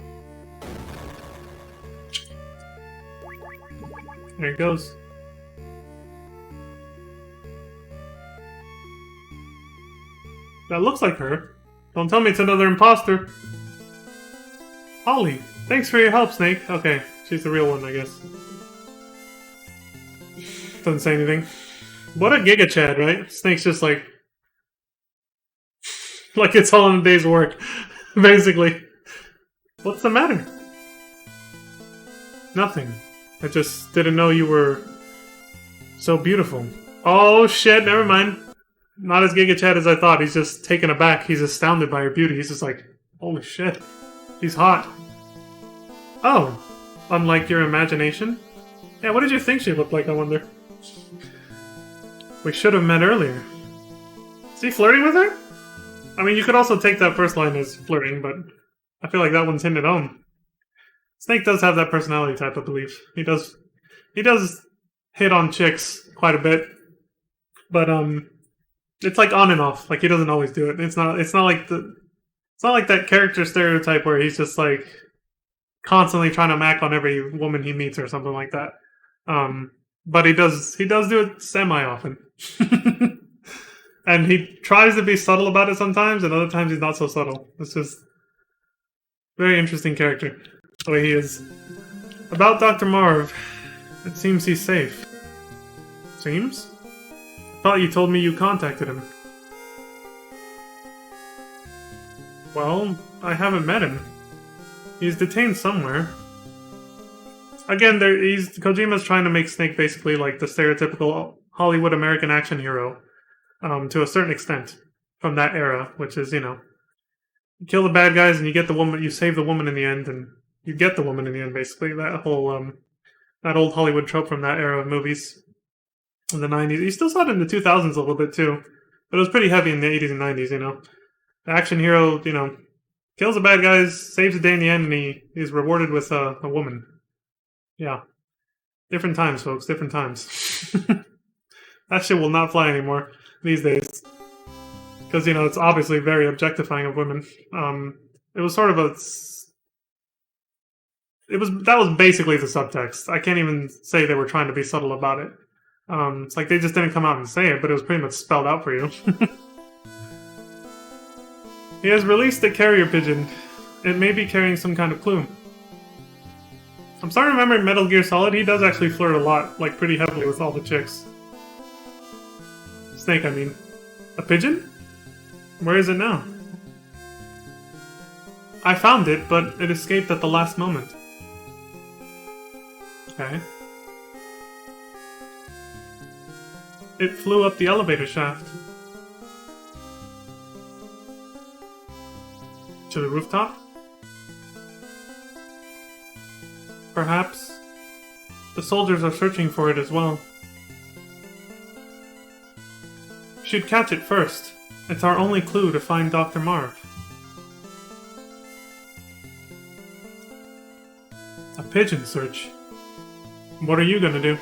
[SPEAKER 1] There it goes. That looks like her. Don't tell me it's another imposter. Holly, thanks for your help, Snake. Okay, she's the real one, I guess. Doesn't say anything. What a Giga Chad, right? Snake's just like... like it's all in a day's work, basically. What's the matter? Nothing. I just didn't know you were so beautiful. Oh shit, never mind. Not as Giga Chad as I thought. He's just taken aback. He's astounded by her beauty. He's just like, holy shit. She's hot. Oh. Unlike your imagination? Yeah, what did you think she looked like, I wonder? We should have met earlier. Is he flirting with her? I mean, you could also take that first line as flirting, but I feel like that one's hinted home. Snake does have that personality type, I believe. He does hit on chicks quite a bit, but it's like on and off. Like he doesn't always do it. It's not like that character stereotype where he's just like constantly trying to mac on every woman he meets or something like that. But he does do it semi often. And he tries to be subtle about it sometimes, and other times he's not so subtle. It's just very interesting character, the way he is. About Dr. Marv, it seems he's safe. Seems? I thought you told me you contacted him. Well, I haven't met him. He's detained somewhere. Again, Kojima's trying to make Snake basically like the stereotypical Hollywood American action hero. To a certain extent, from that era, which is, you kill the bad guys and you get the woman, you save the woman in the end, and you get the woman in the end, basically. That whole, that old Hollywood trope from that era of movies in the 90s. You still saw it in the 2000s a little bit, too. But it was pretty heavy in the 80s and 90s, The action hero, kills the bad guys, saves the day in the end, and he's rewarded with a woman. Yeah. Different times, folks, different times. That shit will not fly anymore these days, because it's obviously very objectifying of women. It was sort of that was basically the subtext. I can't even say they were trying to be subtle about it. It's like they just didn't come out and say it, but it was pretty much spelled out for you. He has released a carrier pigeon. It may be carrying some kind of clue. I'm starting to remember in Metal Gear Solid, he does actually flirt a lot, like pretty heavily with all the chicks. Snake, I mean. A pigeon? Where is it now? I found it, but it escaped at the last moment. Okay. It flew up the elevator shaft. To the rooftop? Perhaps. The soldiers are searching for it as well. Should catch it first. It's our only clue to find Dr. Marv. A pigeon search. What are you gonna do?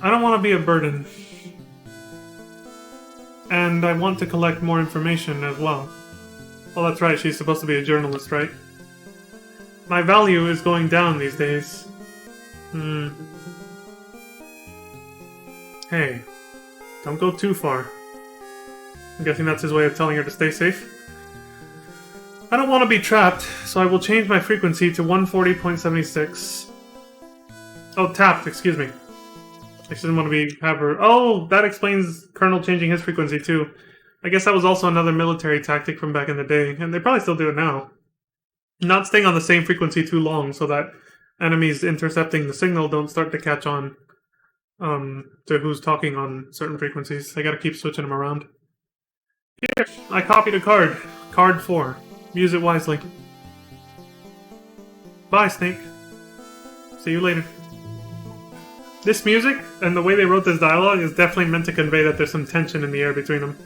[SPEAKER 1] I don't want to be a burden. And I want to collect more information as well. Well, that's right, she's supposed to be a journalist, right? My value is going down these days. Hey, don't go too far. I'm guessing that's his way of telling her to stay safe. I don't want to be trapped, so I will change my frequency to 140.76. Oh, tapped, excuse me. She doesn't want to have her... Oh, that explains Colonel changing his frequency too. I guess that was also another military tactic from back in the day, and they probably still do it now. Not staying on the same frequency too long so that enemies intercepting the signal don't start to catch on to who's talking on certain frequencies. They gotta keep switching them around. Here, I copied a card. Card 4. Use it wisely. Bye, Snake. See you later. This music, and the way they wrote this dialogue, is definitely meant to convey that there's some tension in the air between them.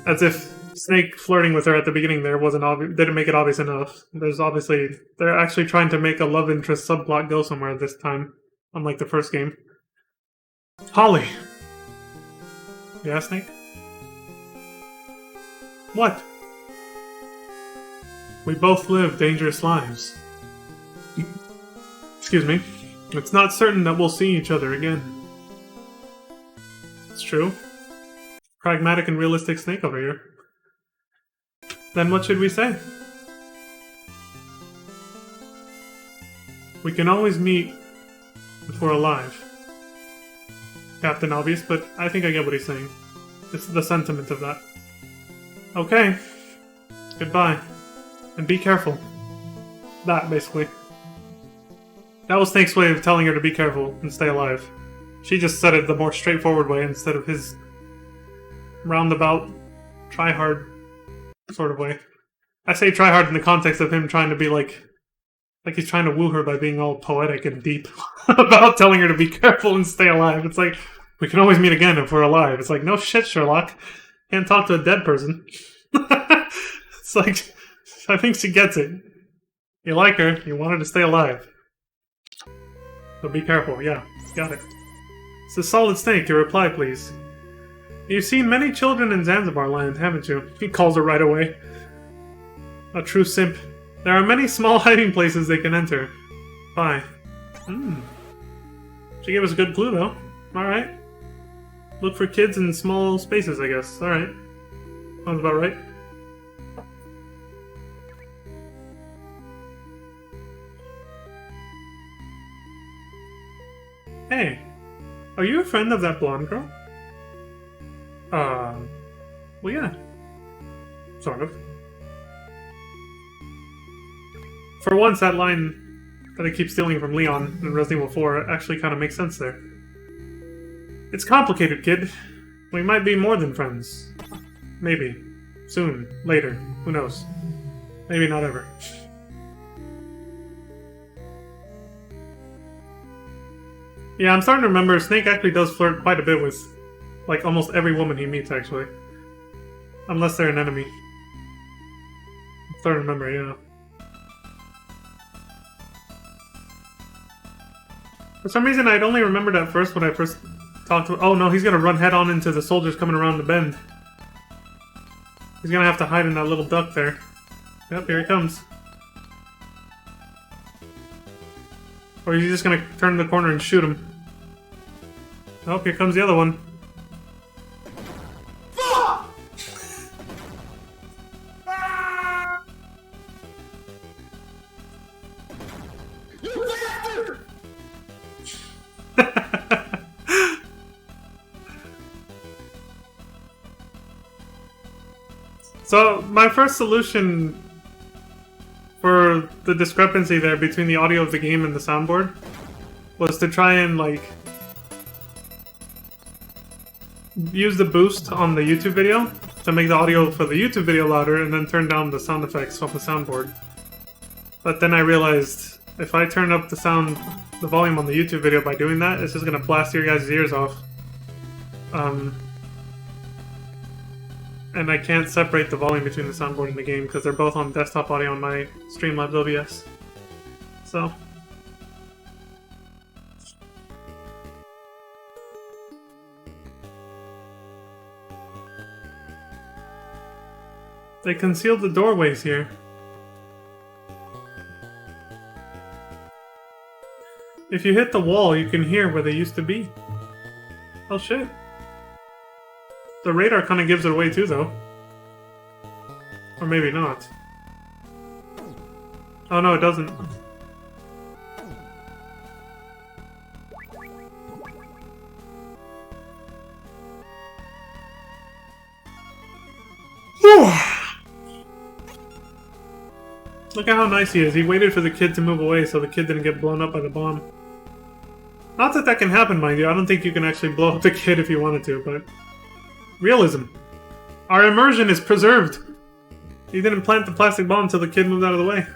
[SPEAKER 1] As if Snake flirting with her at the beginning there didn't make it obvious enough. They're actually trying to make a love interest subplot go somewhere this time, unlike the first game. Holly! Yeah, Snake? What? We both live dangerous lives. Excuse me. It's not certain that we'll see each other again. It's true. Pragmatic and realistic Snake over here. Then what should we say? We can always meet if we're alive. Captain Obvious, but I think I get what he's saying. It's the sentiment of that. Okay. Goodbye. And be careful. That, basically. That was Snake's way of telling her to be careful and stay alive. She just said it the more straightforward way instead of his roundabout, try-hard sort of way. I say try-hard in the context of him trying to be like he's trying to woo her by being all poetic and deep about telling her to be careful and stay alive. It's like, We can always meet again if we're alive. It's like, no shit, Sherlock. Can't talk to a dead person. It's like, I think she gets it. You like her, you want her to stay alive. So be careful, yeah, got it. It's a solid snake, your reply, please. You've seen many children in Zanzibar land, haven't you? He calls her right away. A true simp. There are many small hiding places they can enter. Bye. She gave us a good clue, though. Alright. Look for kids in small spaces, I guess. Alright. Sounds about right. Hey. Are you a friend of that blonde girl? Well, yeah. Sort of. For once, that line that I keep stealing from Leon in Resident Evil 4 actually kind of makes sense there. It's complicated, kid. We might be more than friends. Maybe. Soon. Later. Who knows? Maybe not ever. Yeah, I'm starting to remember Snake actually does flirt quite a bit with, like, almost every woman he meets, actually. Unless they're an enemy. I'm starting to remember, yeah. For some reason, I'd only remembered at first when I first talked to... Oh no, he's gonna run head on into the soldiers coming around the bend. He's gonna have to hide in that little duck there. Yep, here he comes. Or is he just gonna turn the corner and shoot him? Oh, here comes the other one. So, my first solution for the discrepancy there between the audio of the game and the soundboard was to try and, like, use the boost on the YouTube video to make the audio for the YouTube video louder and then turn down the sound effects off the soundboard. But then I realized if I turn up the volume on the YouTube video by doing that, it's just gonna blast your guys' ears off. And I can't separate the volume between the soundboard and the game because they're both on desktop audio on my Streamlabs OBS. So. They concealed the doorways here. If you hit the wall, you can hear where they used to be. Oh shit. The radar kind of gives it away too, though. Or maybe not. Oh no, it doesn't. Look at how nice he is. He waited for the kid to move away so the kid didn't get blown up by the bomb. Not that that can happen, mind you. I don't think you can actually blow up the kid if you wanted to, but... Realism. Our immersion is preserved. He didn't plant the plastic bomb until the kid moved out of the way.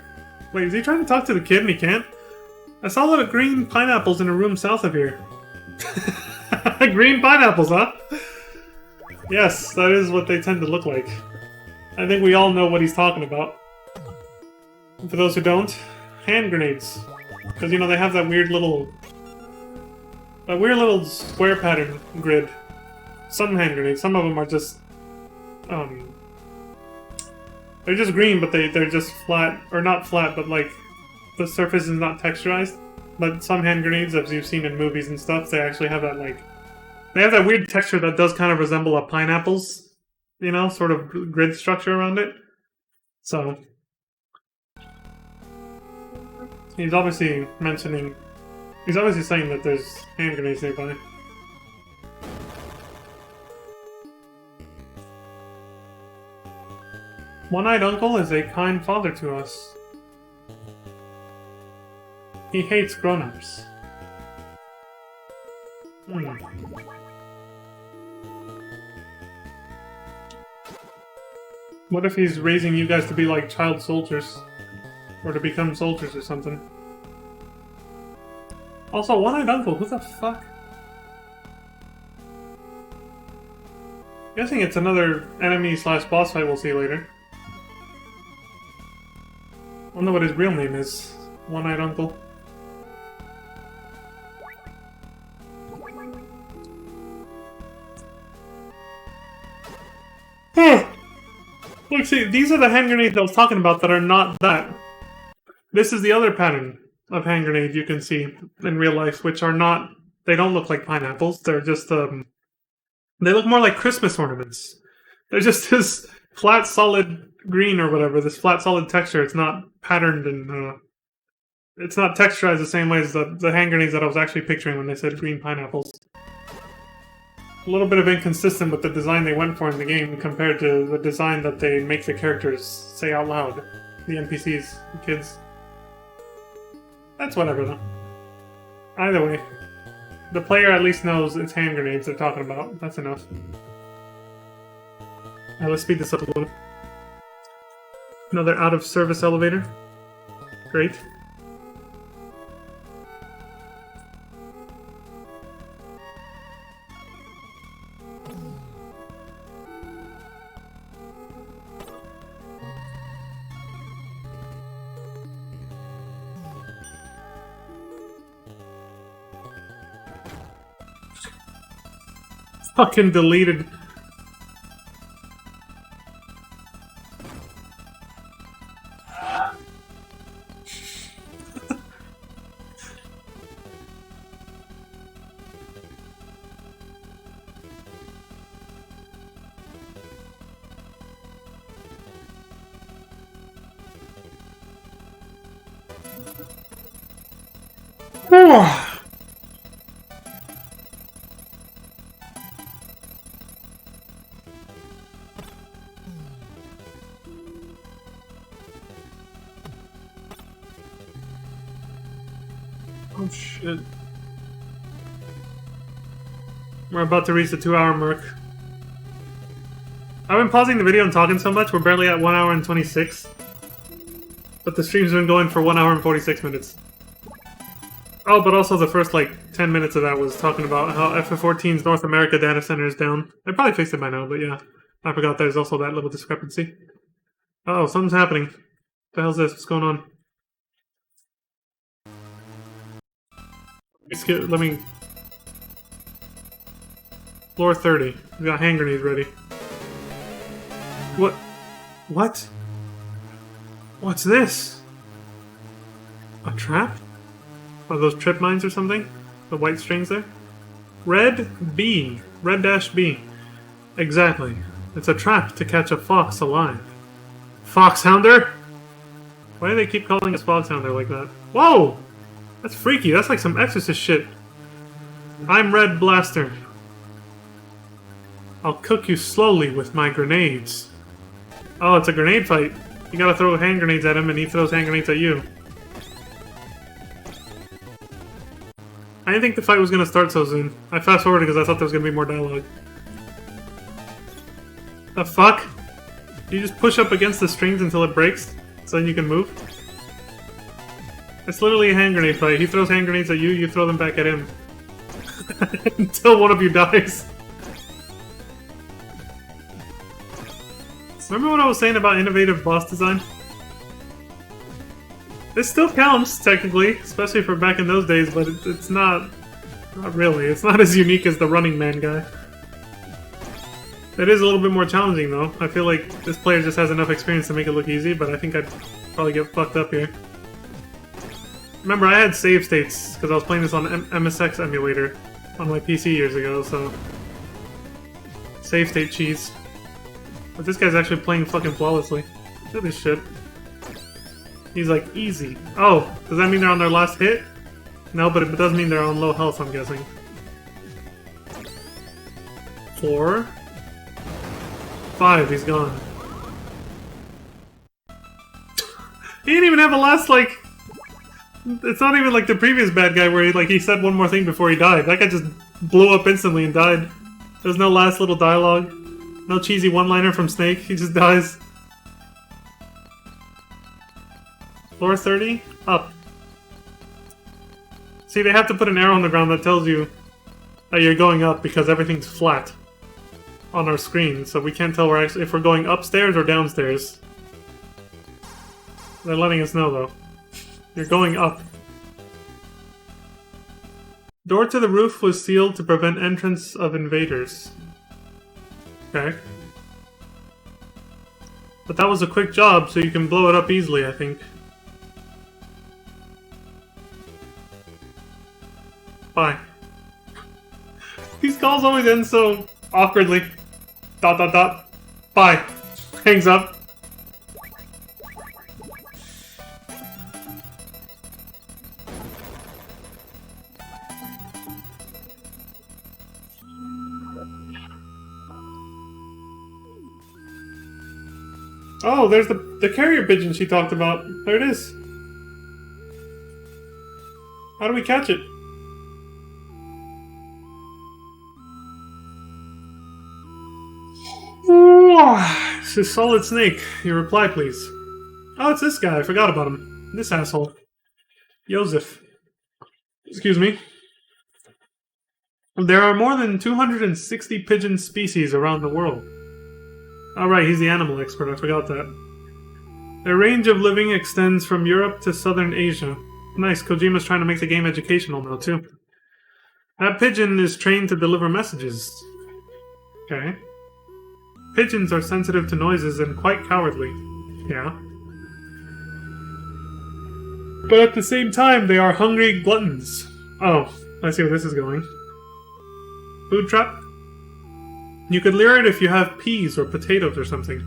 [SPEAKER 1] Wait, is he trying to talk to the kid and he can't? I saw a lot of green pineapples in a room south of here. Green pineapples, huh? Yes, that is what they tend to look like. I think we all know what he's talking about. And for those who don't, hand grenades. Because, you know, they have that weird little square pattern grid. Some hand grenades, some of them are just, they're just green, but they're just flat, or not flat, but like, the surface is not texturized. But some hand grenades, as you've seen in movies and stuff, they actually have that, like, they have that weird texture that does kind of resemble a pineapple's, you know, sort of grid structure around it. So, he's obviously saying that there's hand grenades nearby. One-Eyed Uncle is a kind father to us. He hates grown-ups. What if he's raising you guys to be like child soldiers? Or to become soldiers or something? Also, One-Eyed Uncle, who the fuck? Guessing it's another enemy slash boss fight we'll see later. I wonder what his real name is. One-Eyed Uncle. Look, see, these are the hand grenades I was talking about that are not that. This is the other pattern of hand grenade you can see in real life, which are not... They don't look like pineapples. They're just, they look more like Christmas ornaments. They're just this flat, solid green or whatever, this flat, solid texture. It's not patterned and, it's not texturized the same way as the hand grenades that I was actually picturing when they said green pineapples. A little bit of inconsistent with the design they went for in the game compared to the design that they make the characters say out loud. The NPCs, the kids. That's whatever, though. Either way, the player at least knows it's hand grenades they're talking about. That's enough. Alright, let's speed this up a little. Another out-of-service elevator. Great. Fucking deleted. Oh shit. We're about to reach the 2-hour mark. I've been pausing the video and talking so much, we're barely at 1 hour and 26. But the stream's been going for 1 hour and 46 minutes. Oh, but also the first, like, 10 minutes of that was talking about how FF14's North America data center is down. They probably fixed it by now, but yeah. I forgot there's also that little discrepancy. Uh-oh, something's happening. What the hell's this? What's going on? Let me... Floor 30. We got hand grenades ready. What? What? What's this? A trap? Are those trip mines or something? The white strings there? Red B. Red dash B. Exactly. It's a trap to catch a fox alive. Foxhounder? Why do they keep calling us Foxhounder like that? Whoa! That's freaky. That's like some Exorcist shit. I'm Red Blaster. I'll cook you slowly with my grenades. Oh, it's a grenade fight. You gotta throw hand grenades at him and he throws hand grenades at you. I didn't think the fight was gonna start so soon. I fast forwarded because I thought there was gonna be more dialogue. The fuck? You just push up against the strings until it breaks, so then you can move? It's literally a hand grenade fight. He throws hand grenades at you, you throw them back at him. Until one of you dies. Remember what I was saying about innovative boss design? This still counts, technically, especially for back in those days, but it's not... Not really. It's not as unique as the Running Man guy. It is a little bit more challenging, though. I feel like this player just has enough experience to make it look easy, but I think I'd probably get fucked up here. Remember, I had save states, because I was playing this on MSX emulator on my PC years ago, so... Save state cheese. But this guy's actually playing fucking flawlessly. Look at this shit. He's like, easy. Oh, does that mean they're on their last hit? No, but it does mean they're on low health, I'm guessing. 4. 5, he's gone. He didn't even have a last, like... It's not even like the previous bad guy where he said one more thing before he died. That guy just blew up instantly and died. There's no last little dialogue. No cheesy one-liner from Snake. He just dies. Floor 30? Up. See, they have to put an arrow on the ground that tells you that you're going up because everything's flat. on our screen, so we can't tell if we're going upstairs or downstairs. They're letting us know, though. You're going up. Door to the roof was sealed to prevent entrance of invaders. Okay. But that was a quick job, so you can blow it up easily, I think. Bye. These calls always end so awkwardly. ... Bye. Hangs up. Oh, there's the carrier pigeon she talked about. There it is. How do we catch it? This is Solid Snake. Your reply, please. Oh, it's this guy. I forgot about him. This asshole. Joseph. Excuse me. There are more than 260 pigeon species around the world. Oh, right, he's the animal expert. I forgot that. Their range of living extends from Europe to southern Asia. Nice, Kojima's trying to make the game educational now, too. That pigeon is trained to deliver messages. Okay. Pigeons are sensitive to noises and quite cowardly. Yeah. But at the same time, they are hungry gluttons. Oh, I see where this is going. Food trap? You could lure it if you have peas or potatoes or something.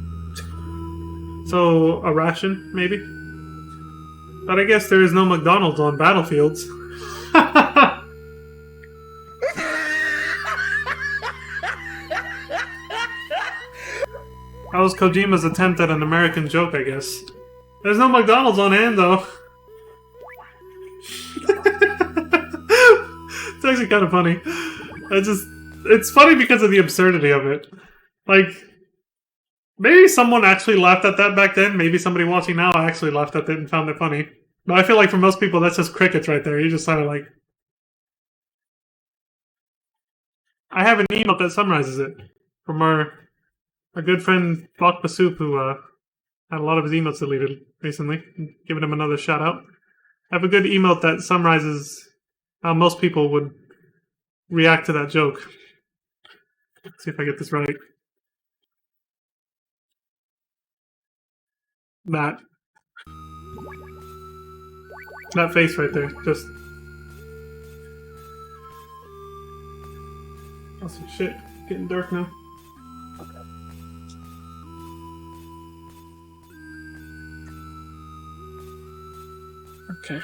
[SPEAKER 1] So, a ration, maybe? But I guess there is no McDonald's on battlefields. That was Kojima's attempt at an American joke, I guess. There's no McDonald's on hand, though. It's actually kind of funny. It's funny because of the absurdity of it. Like, maybe someone actually laughed at that back then. Maybe somebody watching now actually laughed at it and found it funny. But I feel like for most people, that's just crickets right there. You just kind of like... I have an email that summarizes it from our good friend Bok Basoup, who had a lot of his emails deleted recently. Giving him another shout out. I have a good email that summarizes how most people would react to that joke. Let's see if I get this right. That face right there, just... Oh, some shit. Getting dark now. Okay.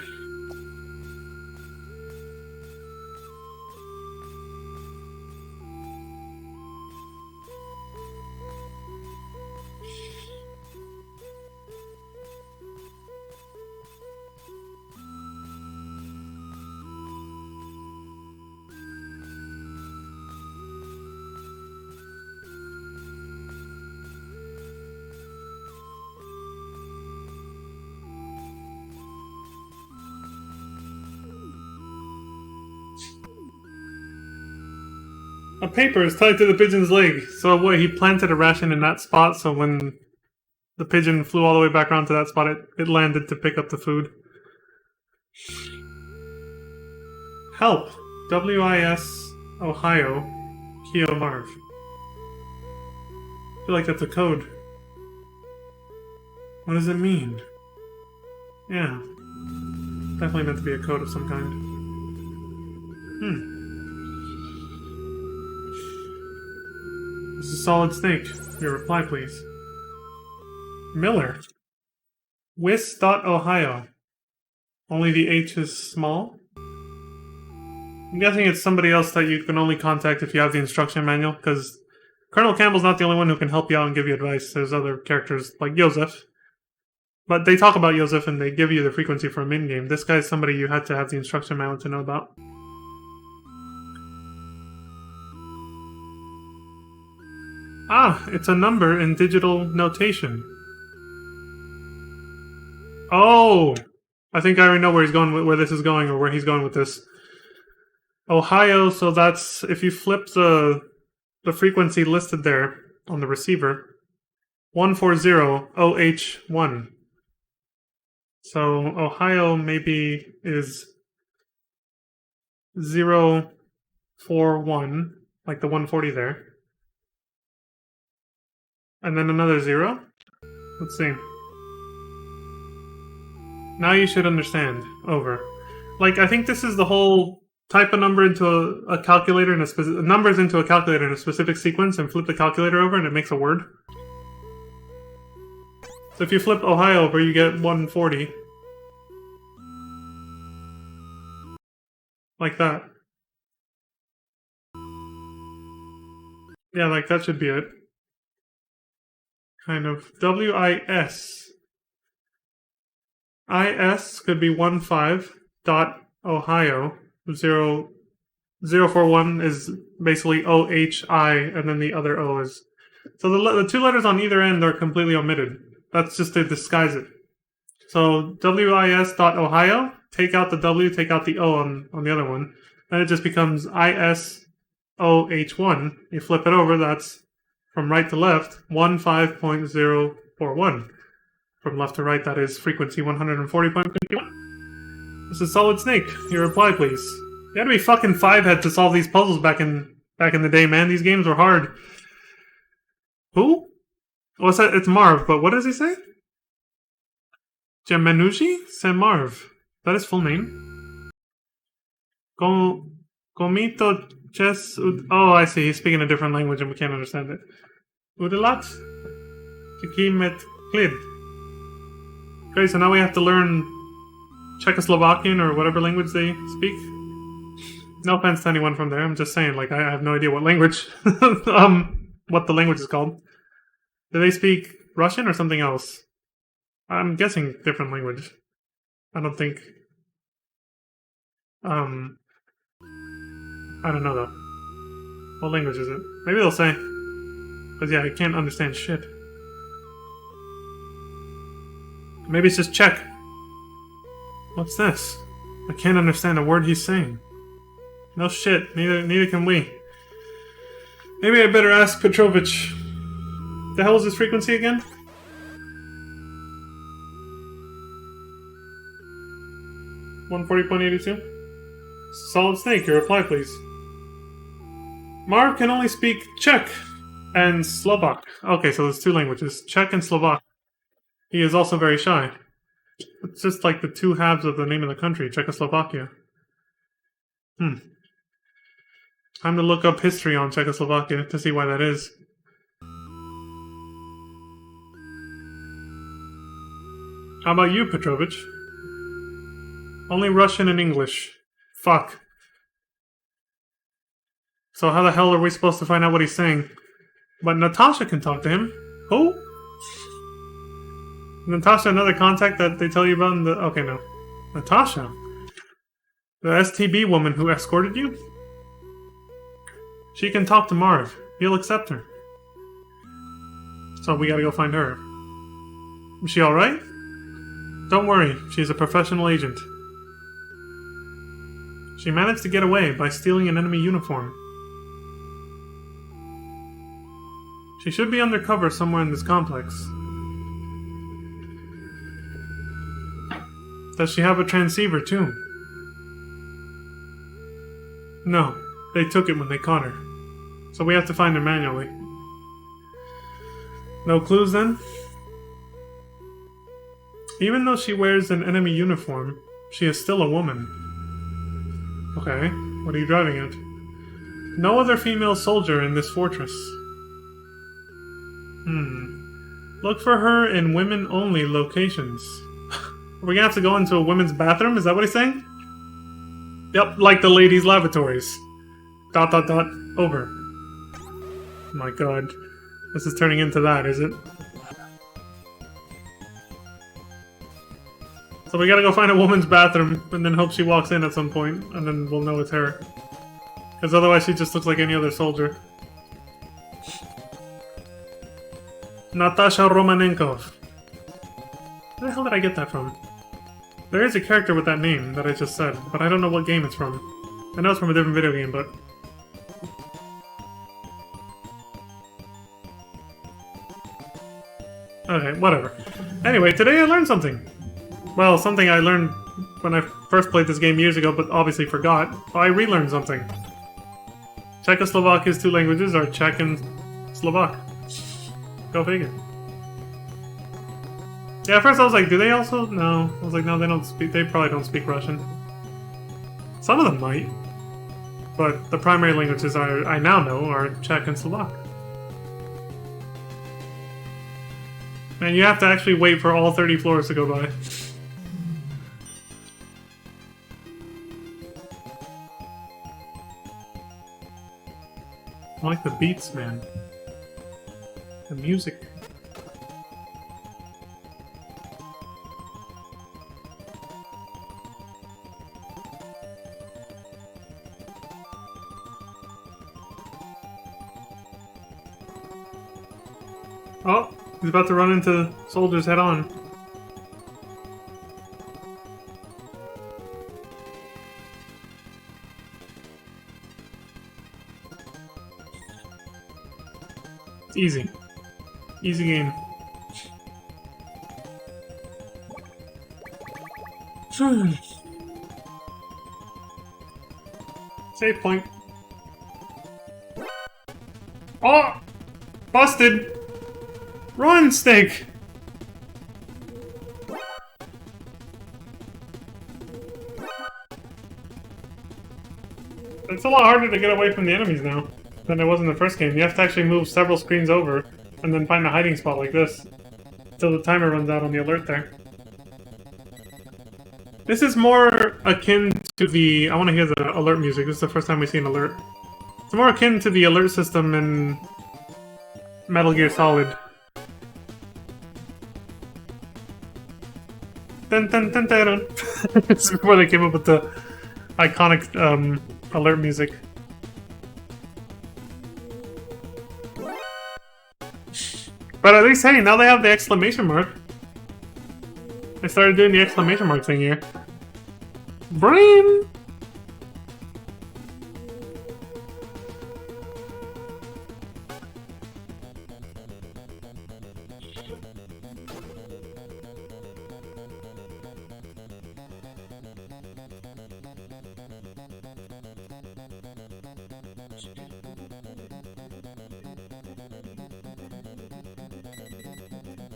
[SPEAKER 1] A paper is tied to the pigeon's leg. So what, he planted a ration in that spot, so when the pigeon flew all the way back around to that spot, it landed to pick up the food. Help! WIS Ohio Keo Marv. I feel like that's a code. What does it mean? Yeah. Definitely meant to be a code of some kind. This is Solid Snake. Your reply, please. Miller. Wis.Ohio. Only the H is small? I'm guessing it's somebody else that you can only contact if you have the instruction manual, because Colonel Campbell's not the only one who can help you out and give you advice. There's other characters like Joseph. But they talk about Joseph and they give you the frequency for a min-game. This guy's somebody you had to have the instruction manual to know about. Ah, it's a number in digital notation. Oh! I think I already know where he's going, where this is going, or where he's going with this. Ohio, so that's... If you flip the the frequency listed there on the receiver, 140OH1. So Ohio maybe is 041, like the 140 there. And then another 0. Let's see. Now you should understand. Over. Like, I think this is the whole type a number into a calculator in a specific numbers into a calculator in a specific sequence and flip the calculator over and it makes a word. So if you flip Ohio over, you get 140. Like that. Yeah, like that should be it. Kind of. WIS. IS could be 15.ohio. 041 is basically OHI, and then the other O is. So the two letters on either end are completely omitted. That's just to disguise it. So WIS.ohio, take out the W, take out the O on the other one. Then it just becomes ISOH1. You flip it over, that's from right to left, 15.041. From left to right, that is frequency 140.51. This is Solid Snake. Your reply, please. You had to be fucking 5-head to solve these puzzles back in the day, man. These games were hard. Who? What's that? It's Marv, but what does he say? Gemenuji Saint Marv. That is full name. Komito Ches. Oh, I see. He's speaking a different language and we can't understand it. Udelat? Chikimet Klid. Okay, so now we have to learn Czechoslovakian or whatever language they speak. No offense to anyone from there. I'm just saying, like, I have no idea what language, what the language is called. Do they speak Russian or something else? I'm guessing different language. I don't think. I don't know though. What language is it? Maybe they'll say. Because yeah, I can't understand shit. Maybe it's just Czech. What's this? I can't understand a word he's saying. No shit, neither can we. Maybe I better ask Petrovich. The hell is this frequency again? .82. Solid Snake, your reply, please. Marv can only speak Czech and Slovak. Okay, so there's two languages, Czech and Slovak. He is also very shy. It's just like the two halves of the name of the country, Czechoslovakia. Time to look up history on Czechoslovakia to see why that is. How about you, Petrovich? Only Russian and English. Fuck. So how the hell are we supposed to find out what he's saying? But Natasha can talk to him. Who? Natasha, another contact that they tell you about in the... Okay, no. Natasha? The STB woman who escorted you? She can talk to Marv. He'll accept her. So we gotta go find her. Is she alright? Don't worry, she's a professional agent. She managed to get away by stealing an enemy uniform. She should be undercover somewhere in this complex. Does she have a transceiver too? No, they took it when they caught her. So we have to find her manually. No clues then? Even though she wears an enemy uniform, she is still a woman. Okay, what are you driving at? No other female soldier in this fortress. Look for her in women-only locations. Are we gonna have to go into a women's bathroom? Is that what he's saying? Yep, like the ladies' lavatories. ... over. My god. This is turning into that, is it? So we gotta go find a woman's bathroom, and then hope she walks in at some point, and then we'll know it's her. Because otherwise she just looks like any other soldier. Natasha Romanenkov. Where the hell did I get that from? There is a character with that name that I just said, but I don't know what game it's from. I know it's from a different video game, but... Okay, whatever. Anyway, today I learned something. Well, something I learned when I first played this game years ago, but obviously forgot. I relearned something. Czechoslovakia's two languages are Czech and Slovak. Go figure. Yeah, at first I was like, do they also? No. I was like, no, they don't speak. They probably don't speak Russian. Some of them might. But the primary languages I now know are Czech and Slovak. And you have to actually wait for all 30 floors to go by. I like the beats, man. The music. Oh, he's about to run into soldiers head on. It's easy. Easy game. Save point. Oh! Busted! Run, Snake! It's a lot harder to get away from the enemies now than it was in the first game. You have to actually move several screens over and then find a hiding spot like this until the timer runs out on the alert there. This is more akin to the... I want to hear the alert music. This is the first time we see an alert. It's more akin to the alert system in Metal Gear Solid. Dun, dun, dun, dun, dun. This is before they came up with the iconic alert music. But at least, hey, now they have the exclamation mark. They started doing the exclamation mark thing here. Brain!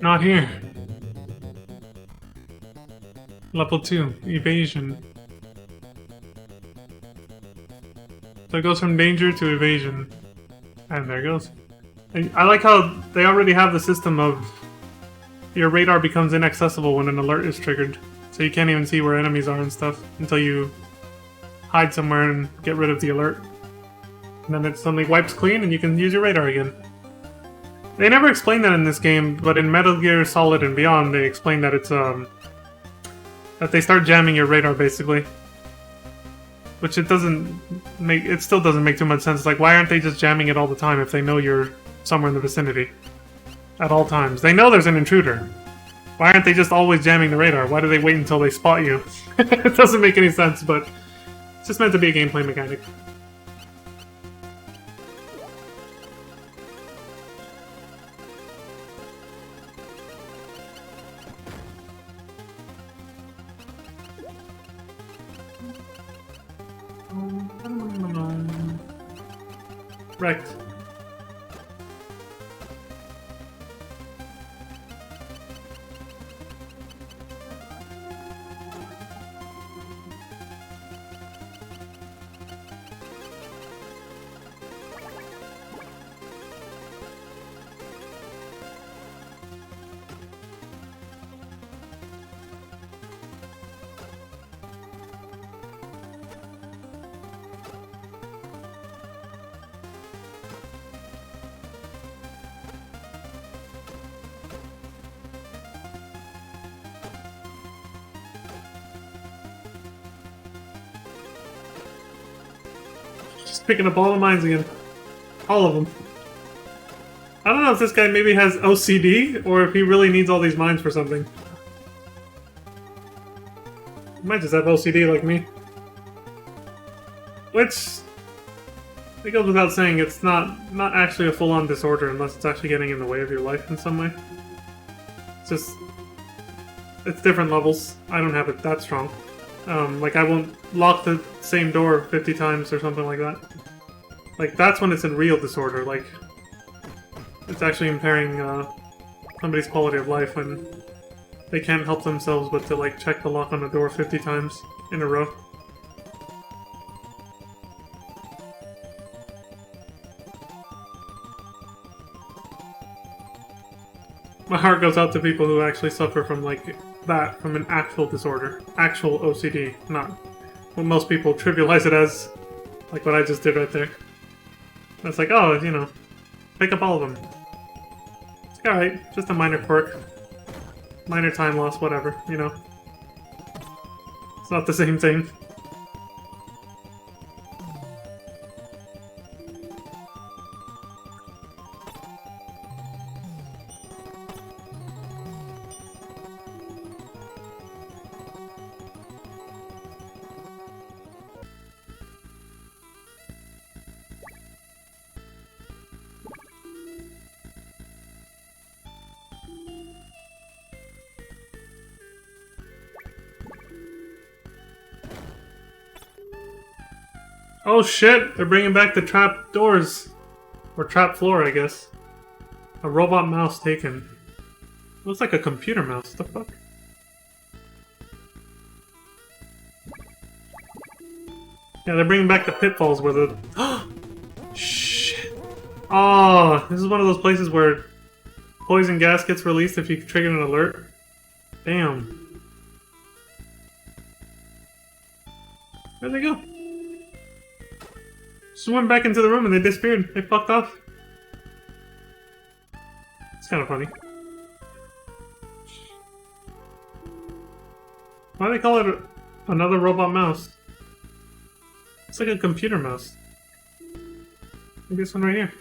[SPEAKER 1] Not here. Level 2, evasion. So it goes from danger to evasion. And there it goes. And I like how they already have the system of your radar becomes inaccessible when an alert is triggered. So you can't even see where enemies are and stuff until you hide somewhere and get rid of the alert. And then it suddenly wipes clean and you can use your radar again. They never explained that in this game, but in Metal Gear Solid and Beyond, they explain that it's, that they start jamming your radar, basically. Which it still doesn't make too much sense. Like, why aren't they just jamming it all the time if they know you're somewhere in the vicinity? At all times. They know there's an intruder. Why aren't they just always jamming the radar? Why do they wait until they spot you? It doesn't make any sense, but it's just meant to be a gameplay mechanic. Wrecked. Picking up all the mines again. All of them. I don't know if this guy maybe has OCD, or if he really needs all these mines for something. He might just have OCD like me. Which, it goes without saying, it's not actually a full-on disorder unless it's actually getting in the way of your life in some way. just... It's different levels. I don't have it that strong. Like, I won't lock the same door 50 times or something like that. Like, that's when it's in real disorder. Like, it's actually impairing somebody's quality of life when they can't help themselves but to, like, check the lock on the door 50 times in a row. My heart goes out to people who actually suffer from, like, that, from an actual disorder. Actual OCD, not what most people trivialize it as, like what I just did right there. It's like, oh, you know, pick up all of them. It's like, alright, just a minor quirk. Minor time loss, whatever, you know. It's not the same thing. Oh shit! They're bringing back the trap doors. Or trap floor, I guess. A robot mouse taken. Looks like a computer mouse. The fuck? Yeah, they're bringing back the pitfalls where the... Shit! Oh, this is one of those places where poison gas gets released if you trigger an alert. Damn. Where'd they go? Just went back into the room and they disappeared. They fucked off. It's kind of funny. Why do they call it another robot mouse? It's like a computer mouse. Maybe this one right here.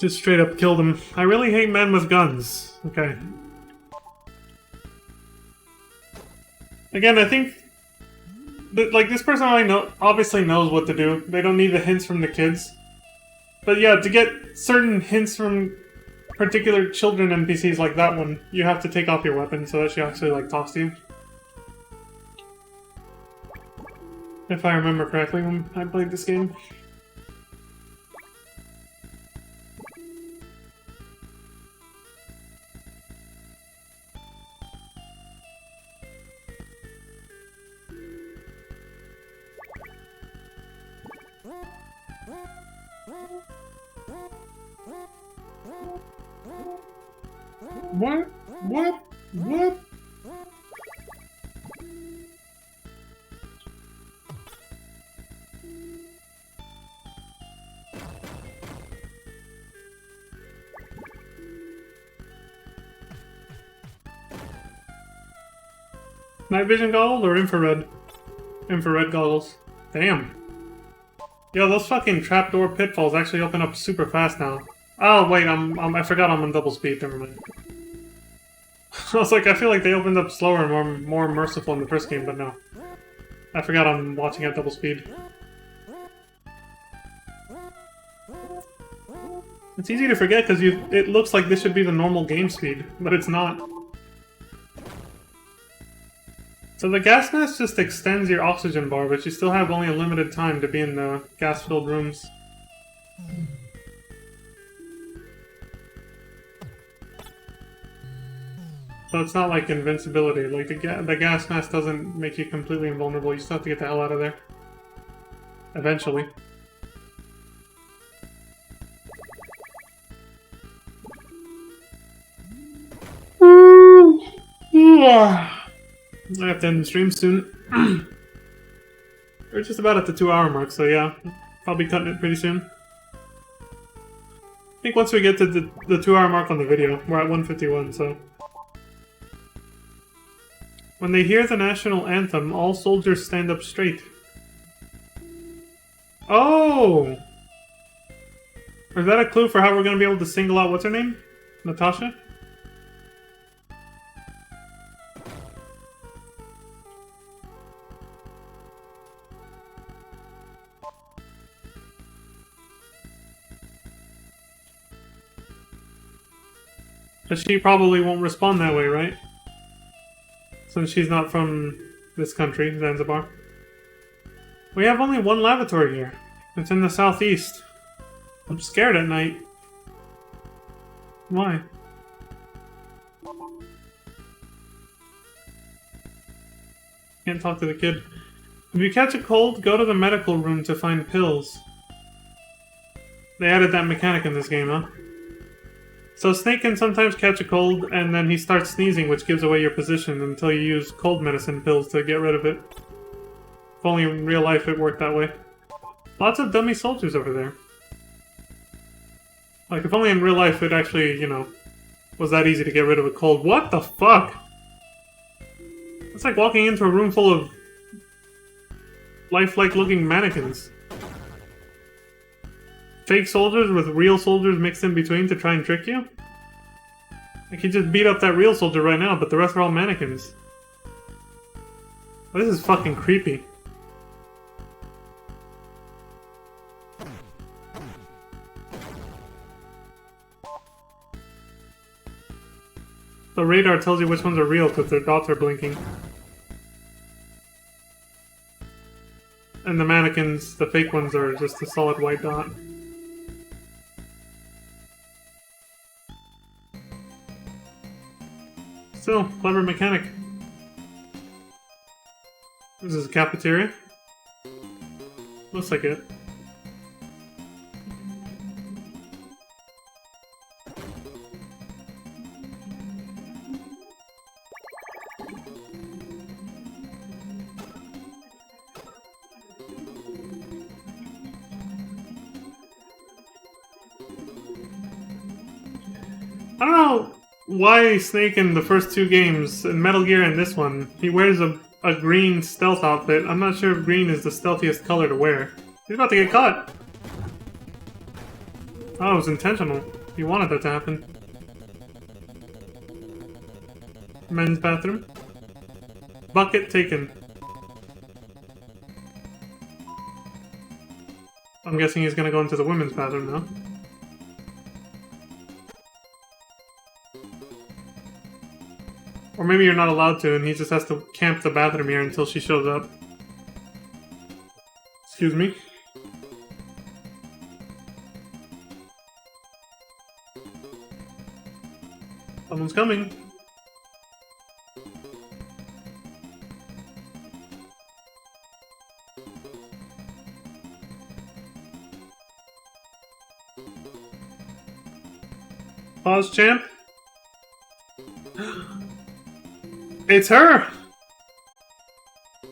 [SPEAKER 1] Just straight up killed him. I really hate men with guns. Okay. Again, I think... like, this person obviously knows what to do. They don't need the hints from the kids. But yeah, to get certain hints from particular children NPCs like that one, you have to take off your weapon so that she actually, like, talks to you. If I remember correctly when I played this game. What? What? What? Night vision goggles or infrared? Infrared goggles. Damn. Yo, those fucking trapdoor pitfalls actually open up super fast now. Oh wait, I forgot I'm on double speed. Never mind. I was like, I feel like they opened up slower and more merciful in the first game, but no. I forgot I'm watching at double speed. It's easy to forget because it looks like this should be the normal game speed, but it's not. So the gas mask just extends your oxygen bar, but you still have only a limited time to be in the gas-filled rooms. So it's not like invincibility. Like the gas mask doesn't make you completely invulnerable. You still have to get the hell out of there. Eventually. I have to end the stream soon. We're just about at the 2-hour mark, so yeah. I'll be cutting it pretty soon. I think once we get to the 2-hour mark on the video, we're at 151, so... When they hear the national anthem, all soldiers stand up straight. Oh! Is that a clue for how we're going to be able to single out what's her name? Natasha? But she probably won't respond that way, right? Since she's not from this country, Zanzibar. We have only one lavatory here. It's in the southeast. I'm scared at night. Why? Can't talk to the kid. If you catch a cold, go to the medical room to find pills. They added that mechanic in this game, huh? So Snake can sometimes catch a cold, and then he starts sneezing, which gives away your position until you use cold medicine pills to get rid of it. If only in real life it worked that way. Lots of dummy soldiers over there. Like, if only in real life it actually, you know, was that easy to get rid of a cold. What the fuck? It's like walking into a room full of lifelike looking mannequins. Fake soldiers with real soldiers mixed in between to try and trick you? Like, he just beat up that real soldier right now, but the rest are all mannequins. This is fucking creepy. The radar tells you which ones are real because their dots are blinking. And the mannequins, the fake ones, are just a solid white dot. Still, clever mechanic. This is a cafeteria? Looks like it. I don't know why Snake in the first two games, in Metal Gear and this one, he wears a green stealth outfit. I'm not sure if green is the stealthiest color to wear. He's about to get caught! Oh, it was intentional. He wanted that to happen. Men's bathroom. Bucket taken. I'm guessing he's gonna go into the women's bathroom now. Or maybe you're not allowed to and he just has to camp the bathroom here until she shows up. Excuse me. Someone's coming. Pause, champ. It's her!